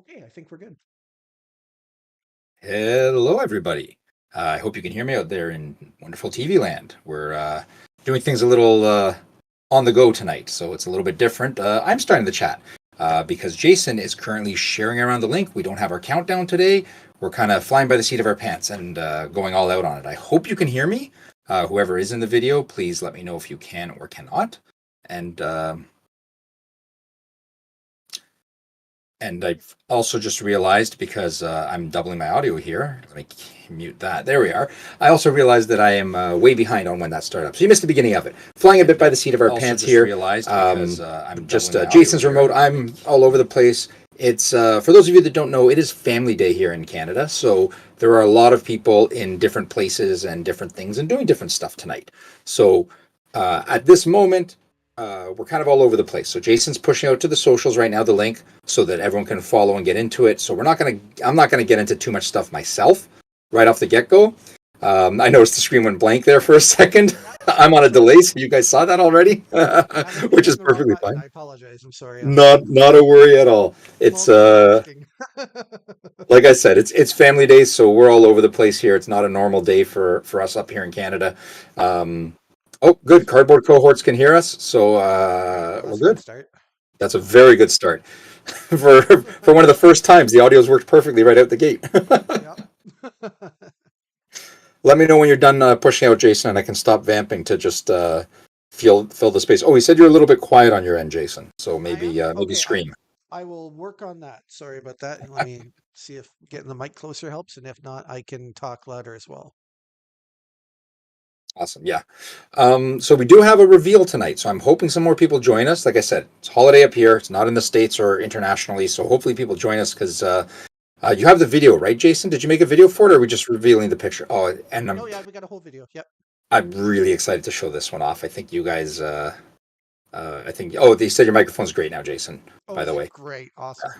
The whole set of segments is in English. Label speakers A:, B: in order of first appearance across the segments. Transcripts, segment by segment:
A: Okay, I think we're good.
B: Hello, everybody. I hope you can hear me out there in wonderful TV land. We're doing things a little on the go tonight, so it's a little bit different. I'm starting the chat because Jason is currently sharing around the link. We don't have our countdown today. We're kind of flying by the seat of our pants and going all out on it. I hope you can hear me. Whoever is in the video, please let me know if you can or cannot. And I've also just realized, because I'm doubling my audio here, let me mute that. There we are. I also realized that I am way behind on when that started up. So you missed the beginning of it. Flying a bit by the seat of our pants here. Realized because I'm just Jason's remote. I'm all over the place. It's for those of you that don't know, it is Family Day here in Canada. So there are a lot of people in different places and different things and doing different stuff tonight. So at this moment, we're kind of all over the place. So Jason's pushing out to the socials right now the link so that everyone can follow and get into it. So I'm not gonna get into too much stuff myself right off the get-go. I noticed the screen went blank there for a second. I'm on a delay, so you guys saw that already, which is perfectly fine.
A: I apologize. I'm sorry.
B: Not a worry at all. It's like I said, it's Family Day, so we're all over the place here. It's not a normal day for us up here in Canada. Oh, good. Cardboard cohorts can hear us, so we're good. That's a very good start. for one of the first times, the audio's worked perfectly right out the gate. Let me know when you're done pushing out, Jason, and I can stop vamping to just fill the space. Oh, he said you're a little bit quiet on your end, Jason, so maybe scream.
A: I will work on that. Sorry about that. Let me see if getting the mic closer helps, and if not, I can talk louder as well.
B: Awesome. Yeah. So we do have a reveal tonight. So I'm hoping some more people join us. Like I said, it's holiday up here. It's not in the States or internationally. So hopefully people join us because you have the video, right, Jason? Did you make a video for it, or are we just revealing the picture? Oh, and
A: oh yeah, we got a whole video. Yep.
B: I'm really excited to show this one off. I think you guys. They said your microphone's great now, Jason. By the way.
A: Great. Awesome.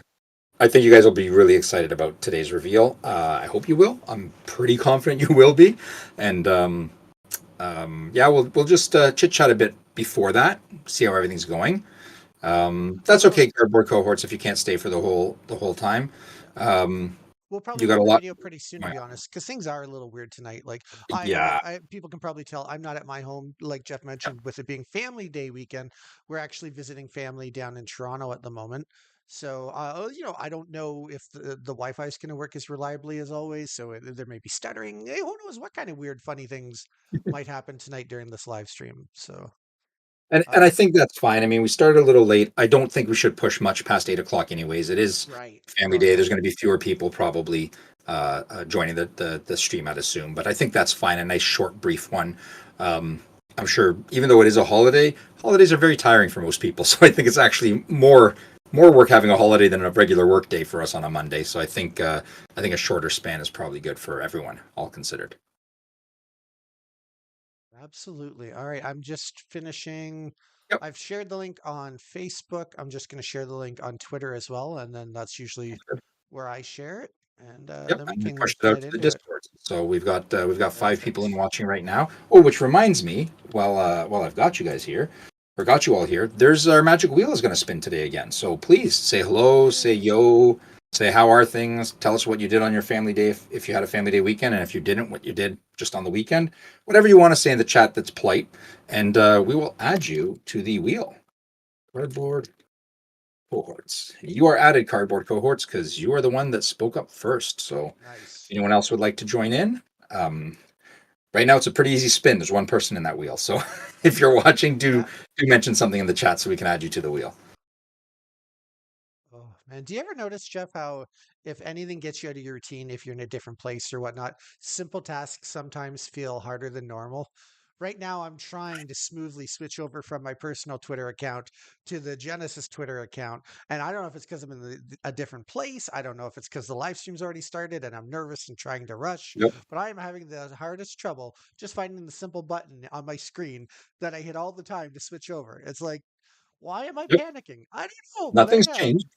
B: I think you guys will be really excited about today's reveal. I hope you will. I'm pretty confident you will be, and. We'll just chit chat a bit before that, see how everything's going. That's okay, cardboard cohorts, if you can't stay for the whole time.
A: We'll probably do a video pretty soon, to be honest, because things are a little weird tonight. Like, people can probably tell I'm not at my home, like Jeff mentioned, with it being Family Day weekend. We're actually visiting family down in Toronto at the moment. So, I don't know if the Wi-Fi is going to work as reliably as always. So there may be stuttering. Hey, who knows what kind of weird, funny things might happen tonight during this live stream. So,
B: and I think that's fine. I mean, we started a little late. I don't think we should push much past 8:00 anyways. It is Family Day. There's going to be fewer people probably joining the stream, I'd assume. But I think that's fine. A nice, short, brief one. I'm sure, even though it is a holiday, holidays are very tiring for most people. So I think it's actually more work having a holiday than a regular work day for us on a Monday. So I think a shorter span is probably good for everyone, all considered.
A: Absolutely. All right. I'm just finishing.
B: Yep.
A: I've shared the link on Facebook. I'm just going to share the link on Twitter as well. And then that's usually where I share it. And then we can
B: push it out to the Discord. So we've got 5 people in watching right now. Oh, which reminds me, while I've got you guys here, or got you all here, there's our magic wheel is going to spin today again. So please say hello, say yo, say how are things, tell us what you did on your Family Day if you had a Family Day weekend, and if you didn't, what you did just on the weekend. Whatever you want to say in the chat that's polite, and we will add you to the wheel. Cardboard cohorts. You are added, cardboard cohorts, because you are the one that spoke up first. So if anyone else would like to join in, right now it's a pretty easy spin. There's one person in that wheel. So if you're watching, do mention something in the chat so we can add you to the wheel.
A: Oh man, do you ever notice, Jeff, how if anything gets you out of your routine, if you're in a different place or whatnot, simple tasks sometimes feel harder than normal? Right now, I'm trying to smoothly switch over from my personal Twitter account to the Genesis Twitter account. And I don't know if it's because I'm in a different place. I don't know if it's because the live stream's already started and I'm nervous and trying to rush.
B: Yep.
A: But I'm having the hardest trouble just finding the simple button on my screen that I hit all the time to switch over. It's like, why am I panicking? I don't know.
B: Nothing's changed.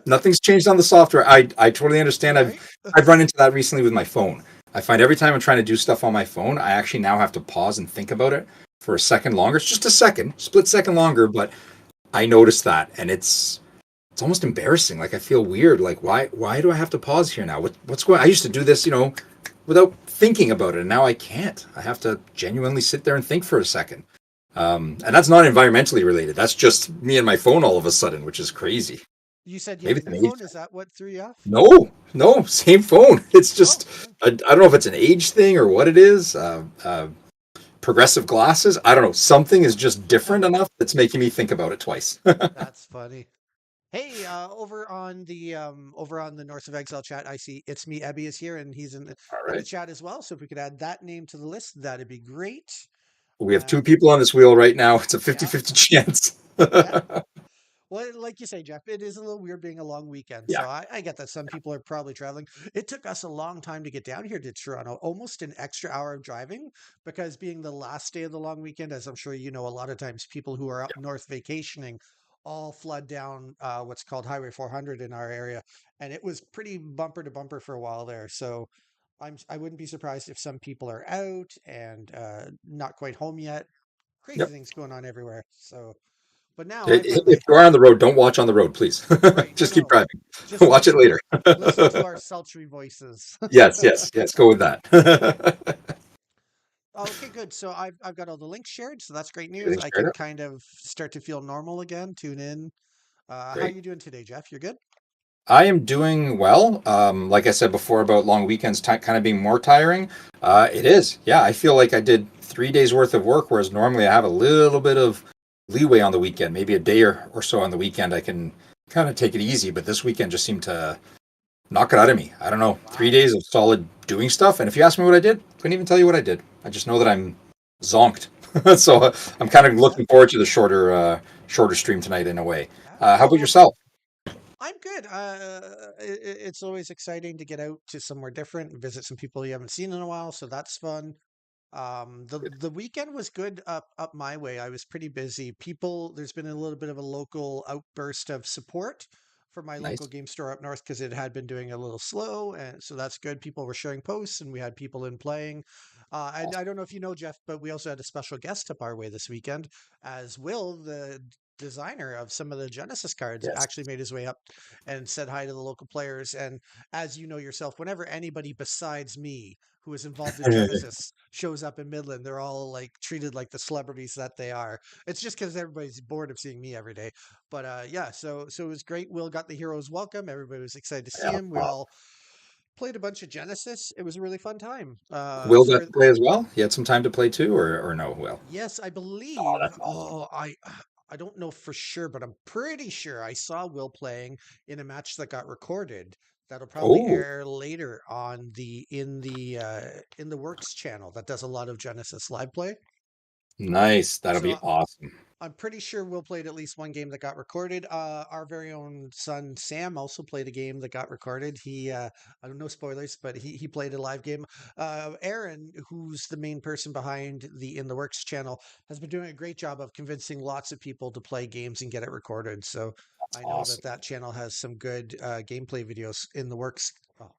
B: Nothing's changed on the software. I totally understand.
A: Right?
B: I've run into that recently with my phone. I find every time I'm trying to do stuff on my phone, I actually now have to pause and think about it for a second longer. It's just a second, split second longer, but I noticed that, and it's it's almost embarrassing. Like I feel weird. Like why do I have to pause here now? What's going? I used to do this, without thinking about it, and now I can't. I have to genuinely sit there and think for a second. And that's not environmentally related. That's just me and my phone all of a sudden, which is crazy.
A: You said you have
B: Maybe
A: a
B: it's an
A: new
B: age
A: phone. Is
B: thing.
A: that what threw you off?
B: No, no, same phone. It's
A: Oh,
B: just I don't know if it's an age thing or what it is. Progressive glasses. I don't know. Something is just different enough that's making me think about it twice. All
A: that's funny. Hey, over on the North of Exile chat, I see it's me. Ebby is here, and he's in the
B: right.
A: chat as well. So if we could add that name to the list, that'd be great.
B: We have two
A: Um,
B: people on this wheel right now. It's a
A: yeah,
B: 50-50 chance.
A: yeah. Well, like you say, Jeff, it is a little weird being a long weekend.
B: Yeah.
A: So I get that some people are probably traveling. It took us a long time to get down here to Toronto, almost an extra hour of driving, because being the last day of the long weekend, as I'm sure you know, a lot of times people who are up north vacationing all flood down what's called Highway 400 in our area. And it was pretty bumper to bumper for a while there. So I wouldn't be surprised if some people are out and not quite home yet. Crazy
B: Yep.
A: things going on everywhere. So, but now I
B: If
A: finally,
B: you are on the road, don't watch on the road, please.
A: right, no,
B: Just keep
A: no.
B: driving.
A: Just
B: Watch it later.
A: listen to our sultry voices.
B: Yes, yes, yes. Go with that.
A: Okay, good. So I've got all the links shared, so that's great news.
B: Everything's
A: I
B: straight
A: can
B: up.
A: kind of start to feel normal again, tune in. How
B: Great.
A: you doing today, Jeff? You're good?
B: I am doing well. Like I said before about long weekends kind of being more tiring. It is. Yeah, I feel like I did 3 days worth of work, whereas normally I have a little bit of leeway on the weekend, maybe a day or so on the weekend. I can kind of take it easy, but this weekend just seemed to knock it out of me. I don't know. three
A: Wow.
B: days of solid doing stuff. And if you ask me what I did, couldn't even tell you what I did. I just know that I'm zonked. So I'm kind
A: Yeah,
B: of
A: yeah,
B: looking forward to the shorter stream tonight in a way.
A: yeah.
B: How about
A: Well,
B: yourself?
A: I'm good. It's always exciting to get out to somewhere different and visit some people you haven't seen in a while, so that's fun. The weekend was good up my way. I was pretty busy. There's been a little bit of a local outburst of support for my local
B: Nice.
A: game store up north because it had been doing a little slow, and so that's good. People were sharing posts, and we had people in playing. And I
B: Awesome.
A: don't know if you know, Jeff, but we also had a special guest up our way this weekend, as Will, the designer of some of the Genesis cards,
B: Yes.
A: actually made his way up and said hi to the local players. And as you know yourself, whenever anybody besides me who is involved in Genesis shows up in Midland, they're all like treated like the celebrities that they are. It's just because everybody's bored of seeing me every day. But yeah, so it was great. Will got the hero's welcome. Everybody was excited to see
B: Yeah.
A: him. We all played a bunch of Genesis. It was a really fun time.
B: Will got to play as well. You had some time to play too, or no? Will.
A: Yes, I
B: Oh,
A: believe.
B: that's awesome.
A: I don't know for sure, but I'm pretty sure I saw Will playing in a match that got recorded. That'll probably
B: Oh,
A: air later on in the Works channel that does a lot of Genesis live play.
B: nice. That'll
A: So
B: be awesome.
A: I'm pretty sure Will played at least one game that got recorded. Our very own son Sam also played a game that got recorded. I don't know spoilers, but he played a live game. Aaron, who's the main person behind the In the Works channel, has been doing a great job of convincing lots of people to play games and get it recorded. So
B: That's
A: I know that
B: awesome.
A: that channel has some good gameplay videos in the works. Oh,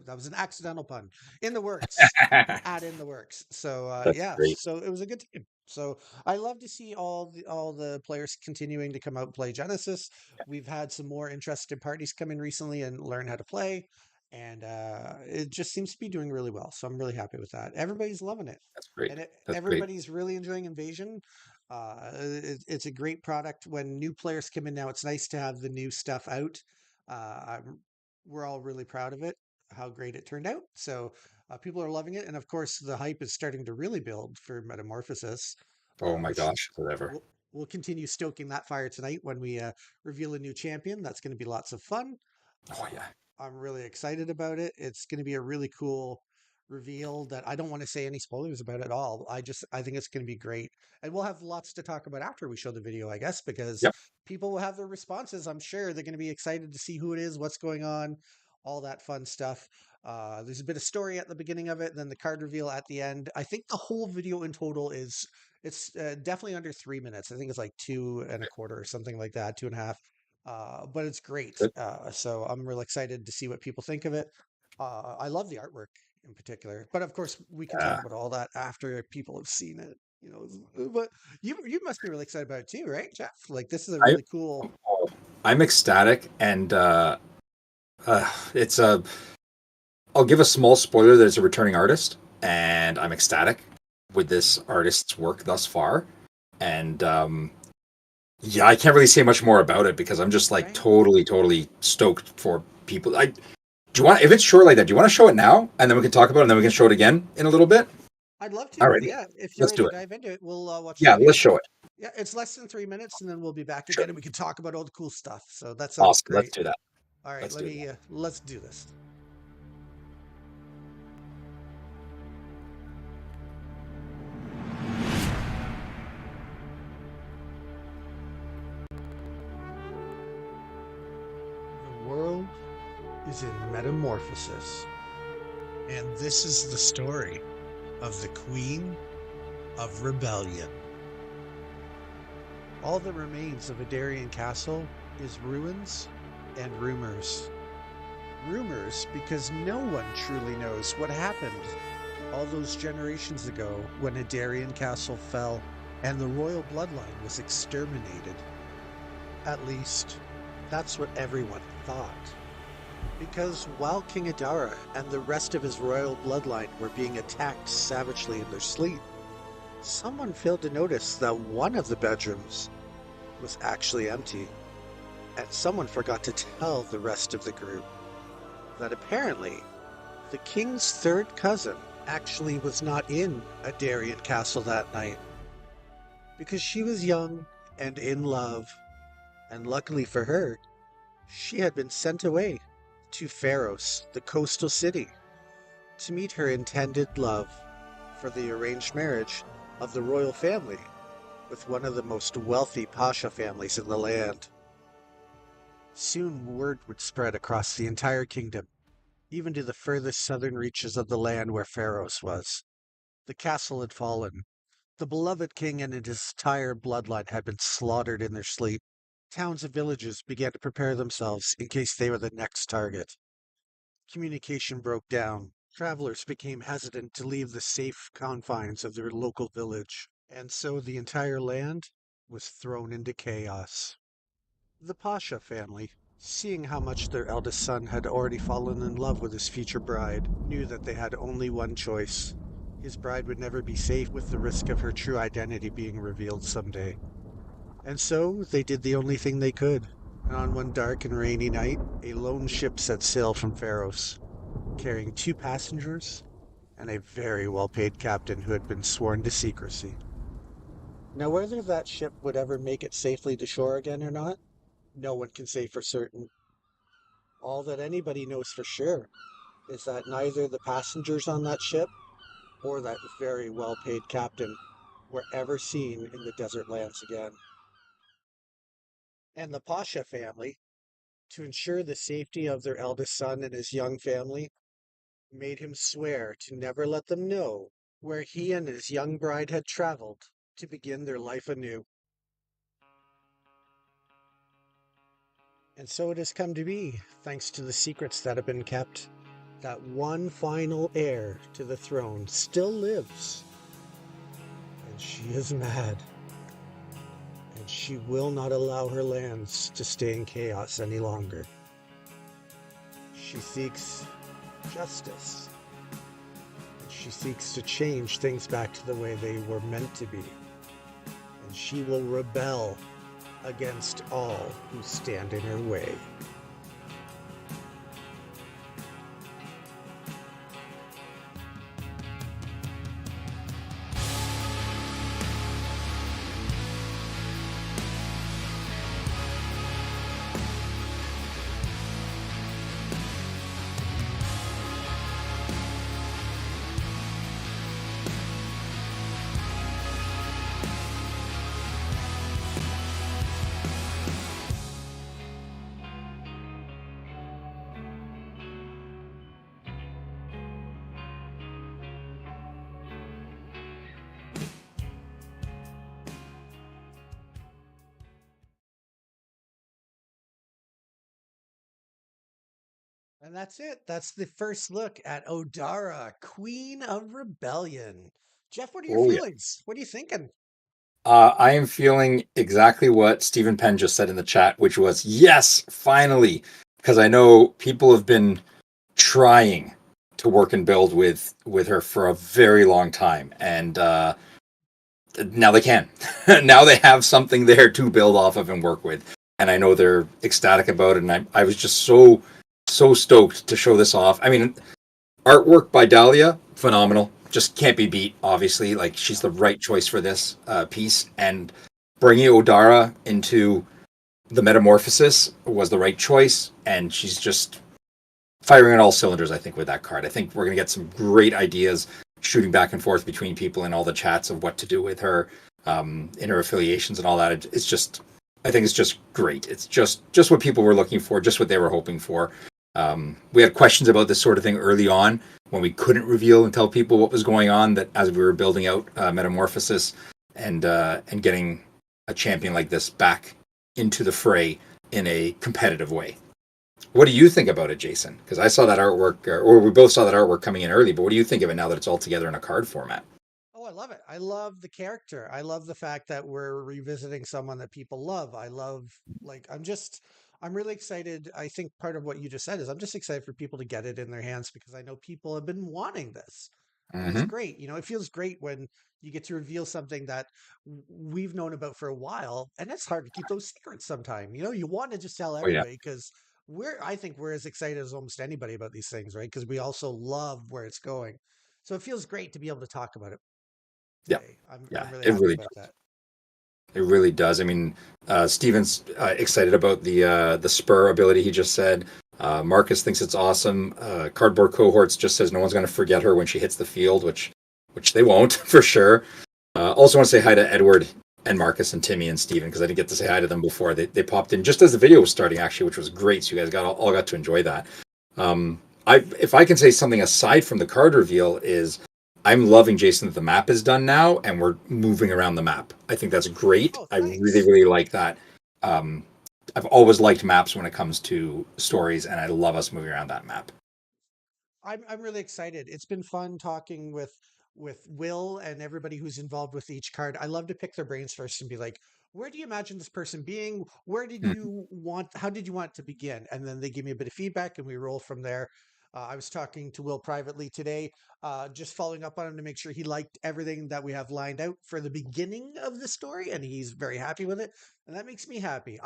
A: that was an accidental pun. In the works, add in the works. So
B: That's
A: yeah,
B: great.
A: so it was a good time. So I love to see all the players continuing to come out and play Genesis. We've had some more interested parties come in recently and learn how to play, and it just seems to be doing really well. So I'm really happy with that. Everybody's loving it,
B: That's great.
A: and
B: That's great.
A: everybody's really enjoying Invasion. It's a great product when new players come in now. It's nice to have the new stuff out. I'm, we're all really proud of it, how great it turned out. So people are loving it, and of course, the hype is starting to really build for Metamorphosis,
B: Oh my
A: which
B: gosh, whatever.
A: we'll continue stoking that fire tonight when we reveal a new champion. That's going to be lots of fun.
B: Oh
A: Uh,
B: yeah.
A: I'm really excited about it. It's going to be a really cool reveal that I don't want to say any spoilers about at all. I think it's going to be great, and we'll have lots to talk about after we show the video, I guess, because
B: Yep.
A: people will have their responses. I'm sure they're going to be excited to see who it is, what's going on, all that fun stuff. There's a bit of story at the beginning of it, then the card reveal at the end. I think the whole video in total is it's definitely under 3 minutes. I think it's like two and a quarter or something like that, two and a half. But it's great.
B: Good.
A: So I'm real excited to see what people think of it. I love the artwork in particular, but of course we can talk
B: Yeah.
A: about all that after people have seen it. But you must be really excited about it too, right, Jeff? Like this is a
B: I
A: really cool.
B: oh, I'm ecstatic, and it's a. I'll give a small spoiler that it's a returning artist, and I'm ecstatic with this artist's work thus far. And yeah, I can't really say much more about it because I'm just like
A: Right?
B: totally stoked for people. I do you want if it's short like that? Do you want to show it now, and then we can talk about it, and then we can show it again in a little bit?
A: I'd love to.
B: Alrighty,
A: Yeah, if you're
B: let's
A: ready
B: do
A: to
B: it.
A: dive into it, we'll watch the
B: Yeah, let's
A: video.
B: show it.
A: Yeah, it's less than 3 minutes, and then we'll be back
B: Sure.
A: again, and we can talk about all the cool stuff. So that sounds
B: Awesome. Let's
A: great.
B: do that.
A: All right,
B: Let's do that.
A: let's do this. The world is in metamorphosis, and this is the story of the Queen of Rebellion. All that remains of Adarian Castle is ruins and rumors. Rumors because no one truly knows what happened all those generations ago when Adarian Castle fell and the royal bloodline was exterminated. At least, that's what everyone thought. Because while King Adara and the rest of his royal bloodline were being attacked savagely in their sleep, someone failed to notice that one of the bedrooms was actually empty, and someone forgot to tell the rest of the group that apparently the king's third cousin actually was not in Adarian Castle that night because she was young and in love, and luckily for her, she had been sent away to Pharos, the coastal city, to meet her intended love for the arranged marriage of the royal family with one of the most wealthy Pasha families in the land. Soon word would spread across the entire kingdom, even to the furthest southern reaches of the land where Pharos was. The castle had fallen. The beloved king and his entire bloodline had been slaughtered in their sleep. Towns and villages began to prepare themselves in case they were the next target. Communication broke down. Travelers became hesitant to leave the safe confines of their local village, and so the entire land was thrown into chaos. The Pasha family, seeing how much their eldest son had already fallen in love with his future bride, knew that they had only one choice. His bride would never be safe with the risk of her true identity being revealed someday. And so they did the only thing they could. And on one dark and rainy night, a lone ship set sail from Pharos, carrying 2 passengers and a very well-paid captain who had been sworn to secrecy. Now, whether that ship would ever make it safely to shore again or not, no one can say for certain. All that anybody knows for sure is that neither the passengers on that ship or that very well-paid captain were ever seen in the desert lands again. And the Pasha family, to ensure the safety of their eldest son and his young family, made him swear to never let them know where he and his young bride had traveled to begin their life anew. And so it has come to be, thanks to the secrets that have been kept, that one final heir to the throne still lives. And she is mad. And she will not allow her lands to stay in chaos any longer. She seeks justice. And she seeks to change things back to the way they were meant to be. And she will rebel against all who stand in her way. And that's it. That's the first look at Odara, Queen of Rebellion. Jeff, what are your
B: Oh yeah.
A: feelings? What are you thinking?
B: I am feeling exactly what Stephen Penn just said in the chat, which was yes, finally, because I know people have been trying to work and build with her for a very long time, and now they can. Now they have something there to build off of and work with, and I know they're ecstatic about it. And I was just so stoked to show this off. I mean, artwork by Dahlia, phenomenal. Just can't be beat. Obviously, like she's the right choice for this piece, and bringing Odara into the Metamorphosis was the right choice, and she's just firing on all cylinders, I think, with that card. I think we're going to get some great ideas shooting back and forth between people in all the chats of what to do with her, in her affiliations and all that. It's just, I think it's just great. It's just what people were looking for, just what they were hoping for. We had questions about this sort of thing early on when we couldn't reveal and tell people what was going on. That as we were building out Metamorphosis and getting a champion like this back into the fray in a competitive way. What do you think about it, Jason? Because I saw that artwork, or we both saw that artwork coming in early. But what do you think of it now that it's all together in a card format?
A: Oh, I love it. I love the character. I love the fact that we're revisiting someone that people love. I love, like, I'm really excited. I think part of what you just said is I'm just excited for people to get it in their hands because I know people have been wanting this. And it's
B: Mm-hmm.
A: great. It feels great when you get to reveal something that we've known about for a while. And it's hard to keep those secrets sometime. You want to just tell
B: Oh yeah,
A: everybody because I think we're as excited as almost anybody about these things, right? Because we also love where it's going. So it feels great to be able to talk about it
B: yeah,
A: today.
B: yeah.
A: I'm really
B: It
A: happy
B: really
A: about that.
B: It really does. I mean, Steven's excited about the spur ability he just said. Marcus thinks it's awesome. Cardboard Cohorts just says no one's going to forget her when she hits the field, which they won't for sure. Also want to say hi to Edward and Marcus and Timmy and Steven because I didn't get to say hi to them before. They popped in just as the video was starting actually, which was great. So you guys all got to enjoy that. If I can say something aside from the card reveal is I'm loving, Jason, that the map is done now and we're moving around the map. I think that's great.
A: Oh,
B: I really,
A: thanks.
B: really like that. Um, I've always liked maps when it comes to stories, and I love us moving around that map.
A: I'm really excited. It's been fun talking with Will and everybody who's involved with each card. I love to pick their brains first and be like, where do you imagine this person being?
B: Mhm.
A: How did you want it to begin? And then they give me a bit of feedback and we roll from there. I was talking to Will privately today, just following up on him to make sure he liked everything that we have lined out for the beginning of the story, and he's very happy with it. And that makes me happy.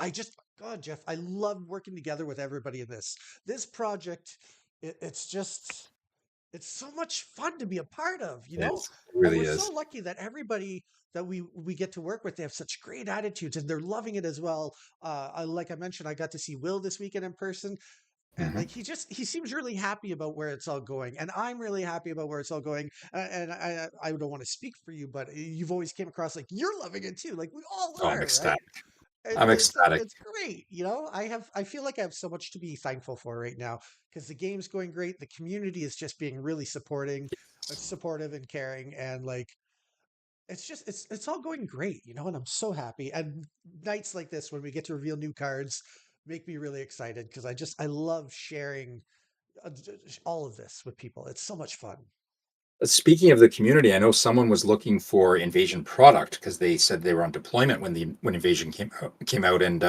A: God, Jeff, I love working together with everybody in this. This project it's just it's so much fun to be a part of,
B: It
A: and
B: really
A: we're so
B: is.
A: lucky that everybody that we get to work with, they have such great attitudes and they're loving it as well. Like I mentioned, I got to see Will this weekend in person, and
B: Hmm.
A: like he seems really happy about where it's all going, and I'm really happy about where it's all going. And I don't want to speak for you, but you've always came across like you're loving it too, like we all
B: Oh, I'm
A: are, right?
B: ecstatic.
A: And
B: I'm ecstatic.
A: it's great, I feel like I have so much to be thankful for right now because the game's going great. The community is just being really supportive and caring, and like it's all going great, and I'm so happy. And nights like this when we get to reveal new cards make me really excited because I love sharing all of this with people. It's so much fun.
B: Speaking of the community, I know someone was looking for Invasion product because they said they were on deployment when Invasion came out, and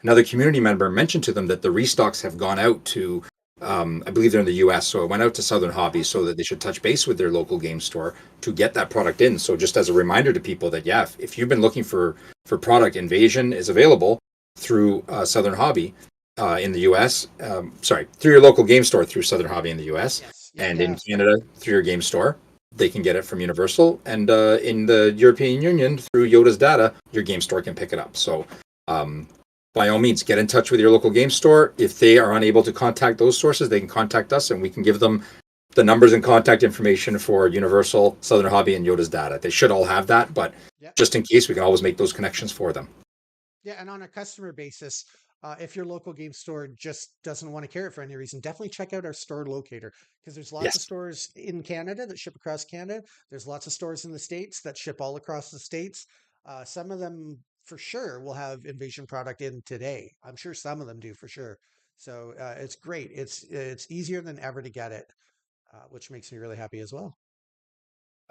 B: another community member mentioned to them that the restocks have gone out to, I believe they're in the U.S., so it went out to Southern Hobby so
A: Awesome.
B: that they should touch base with their local game store to get that product in. So just as a reminder to people that yeah, if you've been looking for product, Invasion is available through Southern Hobby. In the U.S., sorry, through your local game store through Southern Hobby in the U.S.,
A: Yes. Yeah.
B: and in
A: Yeah.
B: Canada through your game store. They can get it from Universal, and in the European Union through Yoda's data, your game store can pick it up. So, um, by all means, get in touch with your local game store. If they are unable to contact those sources, they can contact us, and we can give them the numbers and contact information for Universal, Southern Hobby, and Yoda's data. They should all have that, but
A: Yeah.
B: just in case, we can always make those connections for them.
A: Yeah, and on a customer basis, if your local game store just doesn't want to carry it for any reason, definitely check out our store locator because there's lots of
B: Yes.
A: stores in Canada that ship across Canada. There's lots of stores in the States that ship all across the States. Some of them for sure will have Invasion product in today. I'm sure some of them do for sure. So it's great. It's easier than ever to get it, which makes me really happy as well.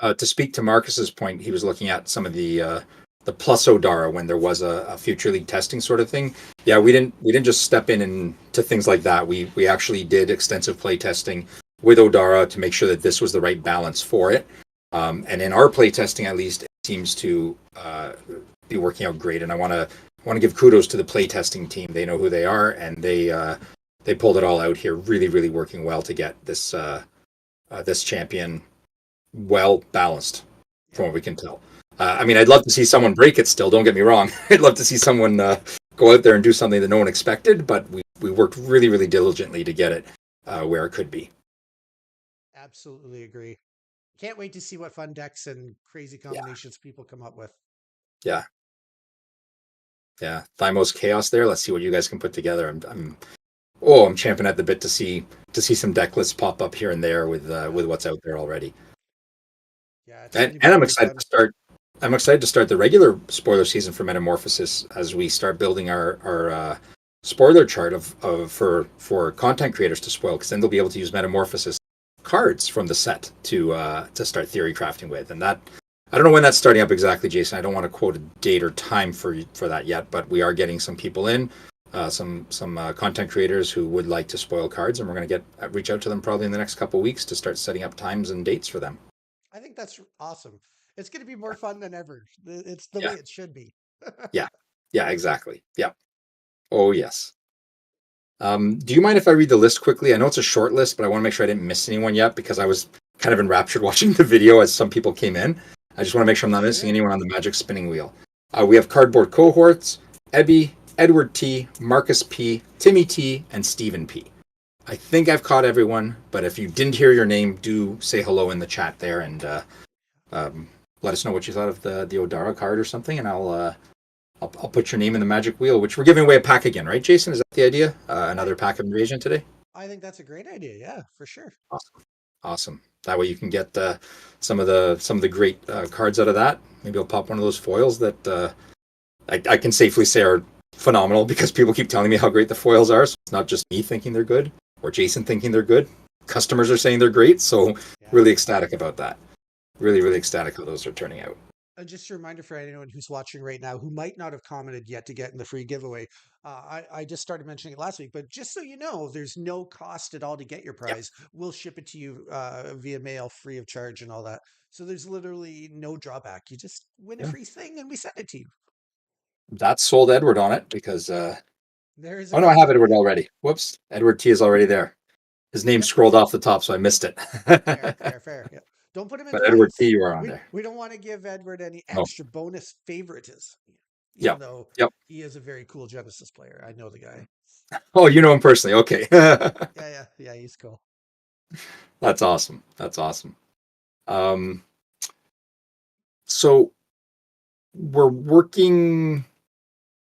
B: To speak to Marcus's point, he was looking at some of the plus Odara when there was a future league testing sort of thing. Yeah, we didn't just step in to things like that. We actually did extensive play testing with Odara to make sure that this was the right balance for it. And in our play testing, at least, it seems to be working out great. And I want to give kudos to the play testing team. They know who they are, and they pulled it all out here, really, really working well to get this this champion well balanced, from what we can tell. I mean, I'd love to see someone break it still, don't get me wrong. I'd love to see someone go out there and do something that no one expected, but we worked really, really diligently to get it where it could be.
A: Absolutely agree. Can't wait to see what fun decks and crazy combinations people come up with.
B: Yeah. Yeah. Thymos Chaos there. Let's see what you guys can put together. I'm champing at the bit to see some deck lists pop up here and there with what's out there already.
A: Yeah,
B: and I'm excited to start. I'm excited to start the regular spoiler season for Metamorphosis as we start building our spoiler chart for content creators to spoil, because then they'll be able to use Metamorphosis cards from the set to start theory crafting with. And that, I don't know when that's starting up exactly, Jason. I don't want to quote a date or time for that yet, but we are getting some people in, some content creators who would like to spoil cards, and we're going to reach out to them probably in the next couple of weeks to start setting up times and dates for them.
A: I think that's awesome. It's going to be more fun than ever. It's the way it should be.
B: Yeah, exactly. Yeah. Oh, yes. Do you mind if I read the list quickly? I know it's a short list, but I want to make sure I didn't miss anyone yet, because I was kind of enraptured watching the video as some people came in. I just want to make sure I'm not missing anyone on the Magic spinning wheel. We have Cardboard Cohorts, Ebby, Edward T, Marcus P, Timmy T, and Stephen P. I think I've caught everyone, but if you didn't hear your name, do say hello in the chat there, and let us know what you thought of the Odara card or something, and I'll put your name in the Magic Wheel, which we're giving away a pack again, right, Jason? Is that the idea? Another pack of Invasion today?
A: I think that's a great idea. Yeah, for sure.
B: Awesome. That way you can get some of the great cards out of that. Maybe I'll pop one of those foils that I can safely say are phenomenal, because people keep telling me how great the foils are. So it's not just me thinking they're good or Jason thinking they're good. Customers are saying they're great. So really ecstatic about that. Really, really ecstatic how those are turning out.
A: Just a reminder for anyone who's watching right now who might not have commented yet to get in the free giveaway. I just started mentioning it last week, but just so you know, there's no cost at all to get your prize. Yep. We'll ship it to you via mail, free of charge and all that. So there's literally no drawback. You just win a free thing and we send it to you.
B: That's sold Edward on it, because I have Edward already. Whoops. Edward T is already there. His name scrolled off the top, so I missed it.
A: Fair. Yeah. Don't put him in.
B: But Edward T, you are on there.
A: We don't want to give Edward any extra bonus favoritism,
B: even
A: though he is a very cool Genesis player. I know the guy.
B: Oh, you know him personally. Okay.
A: Yeah, he's cool.
B: That's awesome. So we're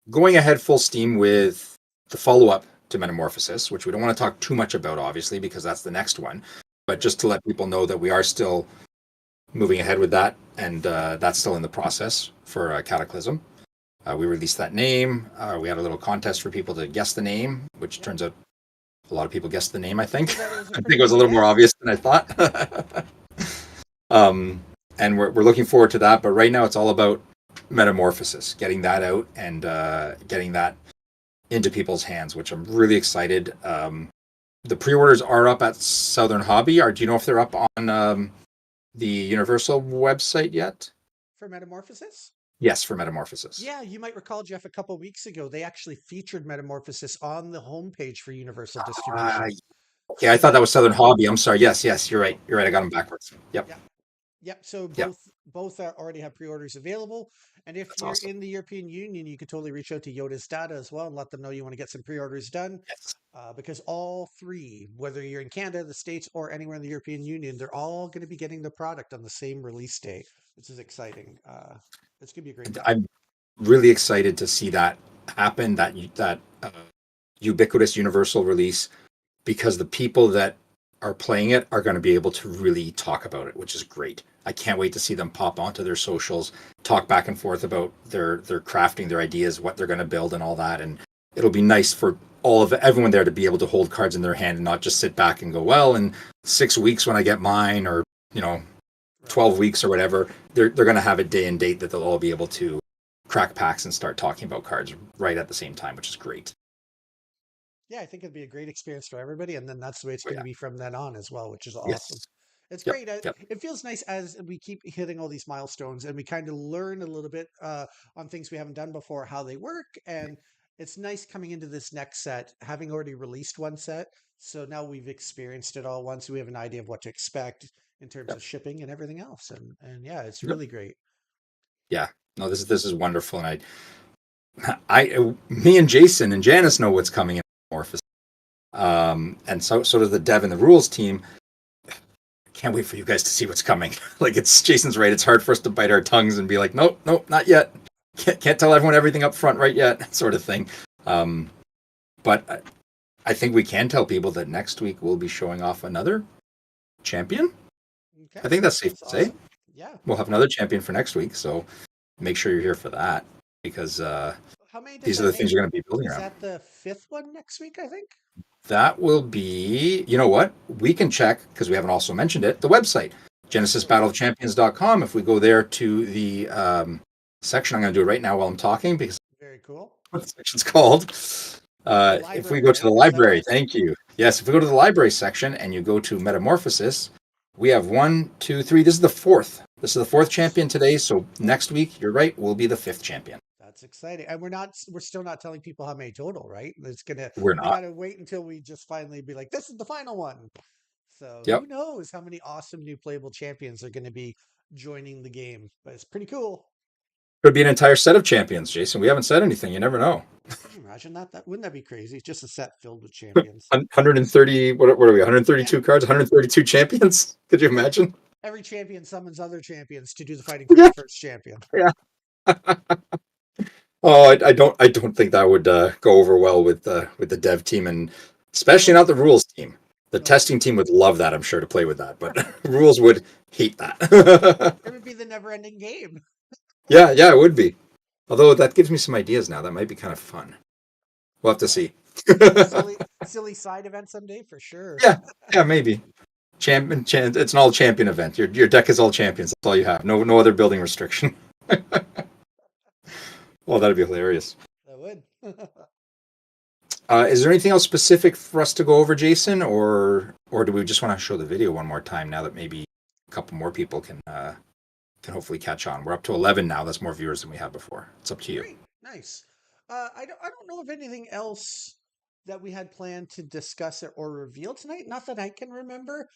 B: going ahead full steam with the follow-up to Metamorphosis, which we don't want to talk too much about, obviously, because that's the next one. But just to let people know that we are still moving ahead with that, and that's still in the process for Cataclysm. We released that name. We had a little contest for people to guess the name, which turns out a lot of people guessed the name, I think. I think it was a little more obvious than I thought. And we're looking forward to that. But right now it's all about Metamorphosis, getting that out and getting that into people's hands, which I'm really excited. The pre-orders are up at Southern Hobby. Do you know if they're up on the Universal website yet?
A: For Metamorphosis?
B: Yes, for Metamorphosis.
A: Yeah, you might recall, Jeff, a couple of weeks ago, they actually featured Metamorphosis on the homepage for Universal distribution.
B: Okay, I thought that was Southern Hobby. I'm sorry. Yes, you're right. I got them backwards. Yep.
A: So both already have pre-orders available. And if you're in the European Union, you could totally reach out to Yoda's Data as well and let them know you want to get some pre-orders done.
B: Yes.
A: Because all three, whether you're in Canada, the States, or anywhere in the European Union, they're all going to be getting the product on the same release day, which is exciting. It's going to be a great time.
B: I'm really excited to see that happen, that ubiquitous universal release, because the people that are playing it are going to be able to really talk about it, which is great. I can't wait to see them pop onto their socials, talk back and forth about their crafting, their ideas, what they're going to build and all that. And it'll be nice for everyone there to be able to hold cards in their hand and not just sit back and go, well, in 6 weeks when I get mine, or 12 weeks or whatever, they're going to have a day and date that they'll all be able to crack packs and start talking about cards right at the same time, which is great.
A: Yeah, I think it'd be a great experience for everybody, and then that's the way it's
B: Oh,
A: going to
B: yeah.
A: be from then on as well, which is awesome.
B: Yes.
A: It's
B: Yep.
A: great.
B: Yep.
A: It feels nice as we keep hitting all these milestones, and we kind of learn a little bit on things we haven't done before, how they work, and it's nice coming into this next set, having already released one set. So now we've experienced it all once. We have an idea of what to expect in terms
B: Yep.
A: of shipping and everything else, and yeah, it's
B: Yep.
A: really great.
B: Yeah. No, this is wonderful, and me and Jason and Janice know what's coming in Amorphous. And so does the dev and the rules team. Can't wait for you guys to see what's coming. Like, it's Jason's right. It's hard for us to bite our tongues and be like, nope, not yet. Can't tell everyone everything up front right yet, sort of thing. But I think we can tell people that next week we'll be showing off another champion.
A: Okay,
B: I think that's safe to say.
A: awesome. Yeah.
B: We'll have another champion for next week, so make sure you're here for that, because
A: How many does
B: these are
A: that
B: the things
A: make?
B: you're going to be building
A: Is
B: around.
A: that the fifth one next week, I think?
B: That will be, you know what? We can check, because we haven't also mentioned it, the website, genesisbattleofchampions.com. If we go there to the section, I'm going to do it right now while I'm talking, because
A: Very cool.
B: what the section's called. If we
A: Library,
B: go to the
A: right? Is that
B: library,
A: right?
B: thank you. Yes, if we go to the library section and you go to Metamorphosis, we have 1, 2, 3. This is the fourth. This is the fourth champion today. So next week, you're right, we'll be the fifth champion.
A: That's exciting. And we're still not telling people how many total, right?
B: We're
A: We
B: not.
A: gotta wait until we just finally be like, this is the final one. So who
B: Yep.
A: knows how many awesome new playable champions are gonna be joining the game. But it's pretty cool.
B: Could be an entire set of champions, Jason. We haven't said anything. You never know.
A: Can you imagine that? Wouldn't that be crazy? Just a set filled with champions.
B: 130, what are we,
A: Yeah.
B: 132 cards, 132 champions? Could you imagine?
A: Every champion summons other champions to do the fighting for
B: Yeah.
A: the first champion.
B: Yeah. Oh, I don't think that would go over well with the dev team, and especially not the rules team. The
A: No,
B: testing team would love that, I'm sure, to play with that, but rules would hate that.
A: it would be the never ending game.
B: Yeah, it would be. Although that gives me some ideas now. That might be kind of fun. We'll have to see.
A: Silly side event someday for sure.
B: Yeah, maybe. It's an all champion event. Your deck is all champions. That's all you have. No other building restriction. Well, that'd be hilarious.
A: That would.
B: Is there anything else specific for us to go over, Jason, or do we just want to show the video one more time now that maybe a couple more people can hopefully catch on? We're up to 11 now. That's more viewers than we had before. It's up to you.
A: Great. Nice. I don't know of anything else that we had planned to discuss or reveal tonight. Not that I can remember.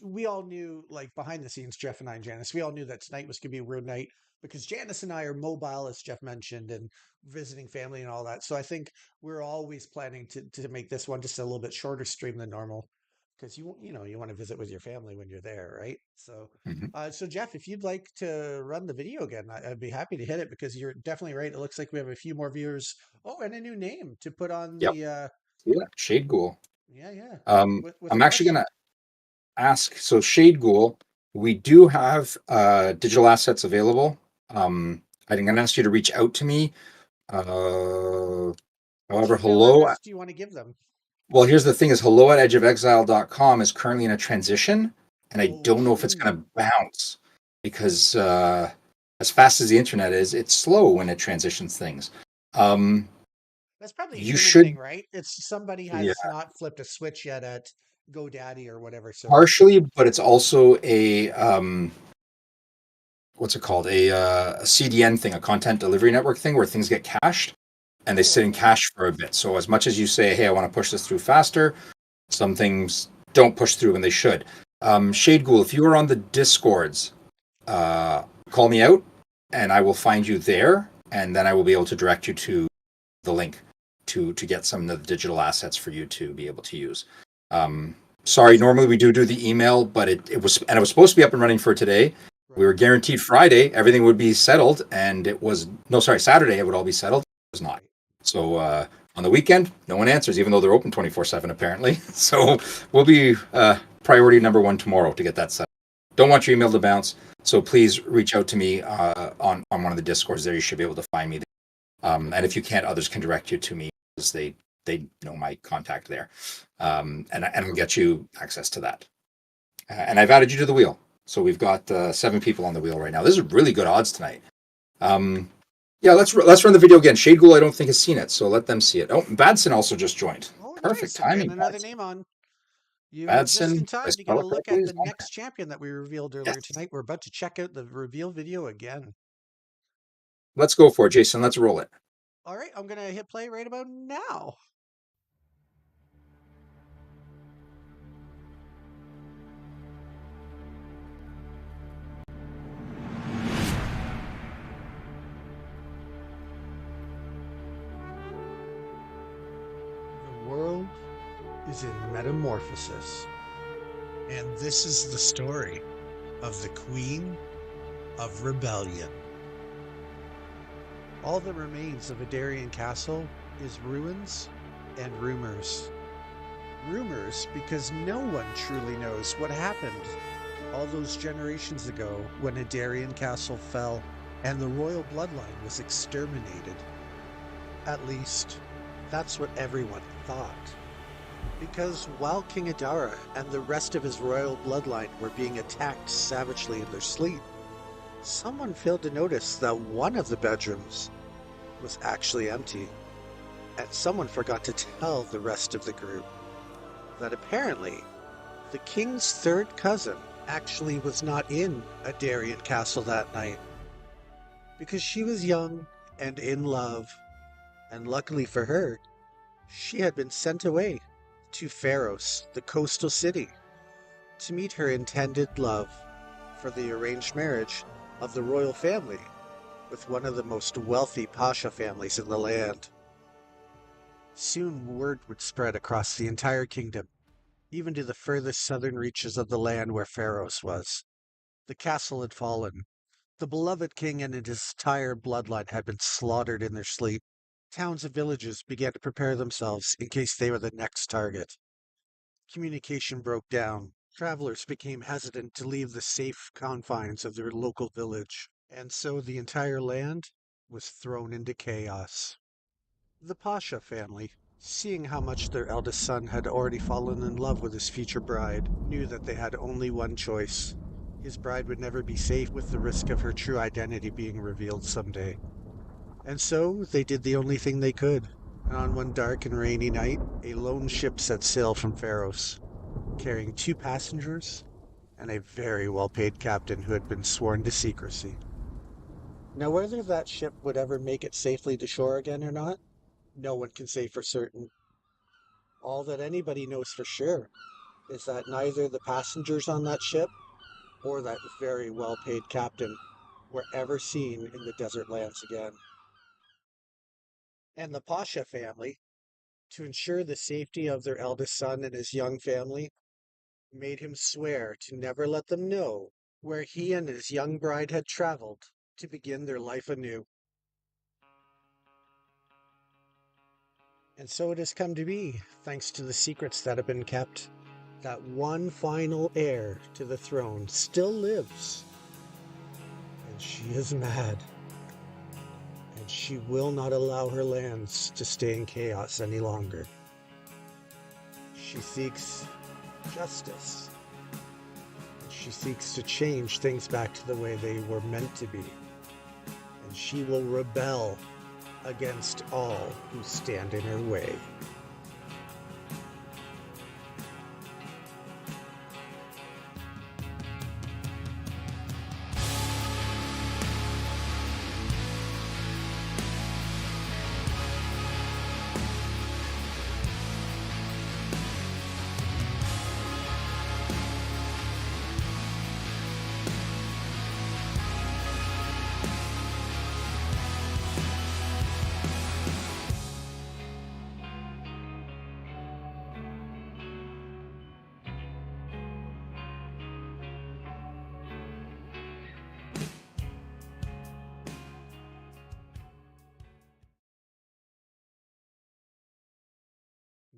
A: We all knew, like behind the scenes, Jeff and I and Janice, we all knew that tonight was going to be a weird night because Janice and I are mobile, as Jeff mentioned, and visiting family and all that. So I think we're always planning to make this one just a little bit shorter stream than normal because you want to visit with your family when you're there, right? So
B: Mm-hmm.
A: so Jeff, if you'd like to run the video again, I'd be happy to hit it because you're definitely right. It looks like we have a few more viewers. Oh, and a new name to put on
B: Yep.
A: the
B: Yeah. Shade Ghoul.
A: yeah. With a
B: I'm actually
A: question.
B: gonna ask. So Shade Ghoul, we do have digital assets available. I'm gonna ask you to reach out to me. However,
A: Which email
B: hello.
A: address do you want to give them?
B: Well, here's the thing: is hello@edgeofexile.com is currently in a transition, and I
A: Oh,
B: don't know if it's going to bounce because as fast as the internet is, it's slow when it transitions things.
A: that's probably a
B: You
A: human
B: should,
A: thing, right? It's somebody
B: yeah,
A: has not flipped a switch yet at GoDaddy or whatever. So
B: partially, but it's also a what's it called? A CDN thing, a content delivery network thing, where things get cached and they sit in
A: okay.
B: cache for a bit. So as much as you say, "Hey, I want to push this through faster," some things don't push through when they should. Shade Ghoul, if you are on the Discords, call me out and I will find you there, and then I will be able to direct you to the link to get some of the digital assets for you to be able to use. Sorry, normally we do the email, but it was supposed to be up and running for today. We were
A: Right.
B: guaranteed Friday everything would be settled, and it was Saturday it would all be settled. It was not. So on the weekend, no one answers, even though they're open 24/7 apparently. So we'll be priority number one tomorrow to get that set. Don't want your email to bounce, so please reach out to me on one of the Discords. There, you should be able to find me. And if you can't, others can direct you to me because they know my contact there, and I'll get you access to that. And I've added you to the wheel, so we've got 7 people on the wheel right now. This is really good odds tonight. Yeah, let's run the video again. Shade Ghoul, I don't think has seen it, so let them see it. Oh, Badson also just joined.
A: Oh,
B: Perfect
A: nice. I'm getting
B: timing,
A: another
B: Badson.
A: name on. You were just in
B: Badson, I
A: time to get
B: spell
A: a
B: it
A: look
B: correctly?
A: at
B: Is
A: the
B: that
A: next champion that we revealed
B: yes.
A: earlier tonight. We're about to check out the reveal video again.
B: Let's go for it, Jason. Let's roll it.
A: All right, I'm going to hit play right about now. The world is in metamorphosis. And this is the story of the Queen of Rebellion. All that remains of Adarian Castle is ruins and rumors. Rumors because no one truly knows what happened all those generations ago when Adarian Castle fell and the royal bloodline was exterminated. At least, that's what everyone thought. Because while King Adara and the rest of his royal bloodline were being attacked savagely in their sleep, someone failed to notice that one of the bedrooms was actually empty. And someone forgot to tell the rest of the group that apparently the king's third cousin actually was not in Adarian Castle that night. Because she was young and in love, and luckily for her, she had been sent away to Pharos, the coastal city, to meet her intended love for the arranged marriage of the royal family with one of the most wealthy Pasha families in the land. Soon word would spread across the entire kingdom, even to the furthest southern reaches of the land where Pharos was. The castle had fallen. The beloved king and his entire bloodline had been slaughtered in their sleep. Towns and villages began to prepare themselves in case they were the next target. Communication broke down. Travelers became hesitant to leave the safe confines of their local village, and so the entire land was thrown into chaos. The Pasha family, seeing how much their eldest son had already fallen in love with his future bride, knew that they had only one choice. His bride would never be safe with the risk of her true identity being revealed someday. And so they did the only thing they could. And on one dark and rainy night, a lone ship set sail from Pharos, carrying 2 passengers and a very well-paid captain who had been sworn to secrecy. Now, whether that ship would ever make it safely to shore again or not, no one can say for certain. All that anybody knows for sure is that neither the passengers on that ship or that very well-paid captain were ever seen in the desert lands again. And the Pasha family, to ensure the safety of their eldest son and his young family, made him swear to never let them know where he and his young bride had traveled to begin their life anew. And so it has come to be, thanks to the secrets that have been kept, that one final heir to the throne still lives. And she is mad. And she will not allow her lands to stay in chaos any longer. She seeks justice. She seeks to change things back to the way they were meant to be. And she will rebel against all who stand in her way.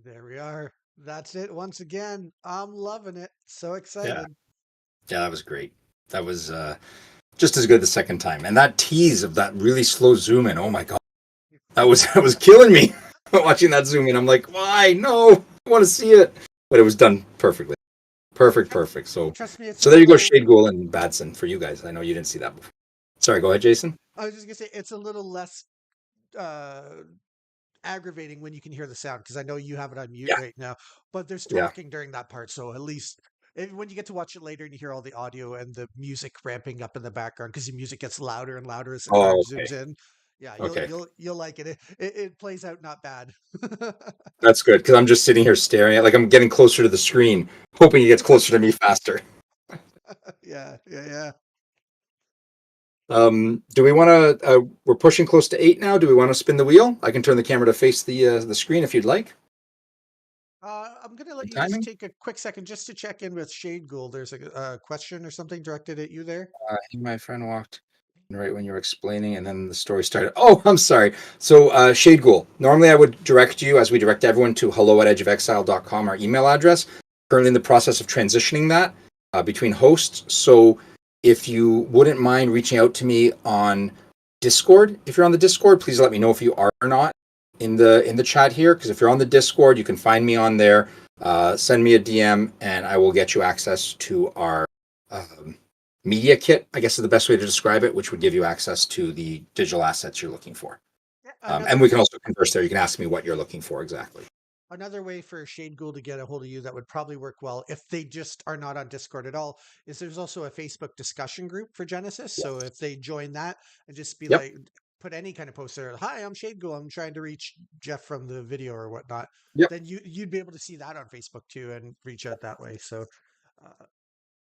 A: There we are. That's it once again. I'm loving it. So
B: Yeah.
A: excited.
B: Yeah, that was great. That was just as good the second time. And that tease of that really slow zoom in, oh my god. That was killing me watching that zoom in. I'm like, why? No, I want to see it. But it was done perfectly. Perfect. So
A: Trust me, it's
B: so
A: a
B: there you go,
A: little.
B: Shade Ghoul and Badson for you guys. I know you didn't see that before. Sorry, go ahead, Jason.
A: I was just gonna say it's a little less uh aggravating when you can hear the sound because I know you have it on mute
B: Yeah,
A: right now, but there's
B: yeah.
A: talking during that part. So at least when you get to watch it later and you hear all the audio and the music ramping up in the background because the music gets louder and louder as the card
B: Oh, okay,
A: zooms in. Yeah,
B: okay.
A: you'll like it. It plays out not bad.
B: That's good because I'm just sitting here staring at, like, I'm getting closer to the screen, hoping he gets closer to me faster.
A: Yeah, yeah, yeah.
B: Do we want to? We're pushing close to 8 now. Do we want to spin the wheel? I can turn the camera to face the screen if you'd like.
A: I'm gonna let
B: And
A: you just
B: timing.
A: take a quick second just to check in with Shade Ghoul. There's a question or something directed at you there.
B: My friend walked in right when you were explaining, and then the story started. Oh, I'm sorry. So, Shade Ghoul. Normally, I would direct you, as we direct everyone, to hello@edgeofexile.com, our email address. Currently in the process of transitioning that between hosts. So, if you wouldn't mind reaching out to me on Discord, if you're on the Discord, please let me know if you are or not in the chat here. Because if you're on the Discord, you can find me on there. Send me a DM, and I will get you access to our um, media kit, I guess is the best way to describe it, which would give you access to the digital assets you're looking for.
A: Yeah,
B: And we can also converse there. You can ask me what you're looking for exactly.
A: another way for Shade Ghoul to get a hold of you that would probably work well if they just are not on Discord at all is there's also a Facebook discussion group for Genesis. So
B: Yes.
A: if they join that and just be
B: Yep.
A: like, put any kind of post there, hi, I'm Shade Ghoul. I'm trying to reach Jeff from the video or whatnot.
B: Yep.
A: Then you'd be able to see that on Facebook too and reach out that way. So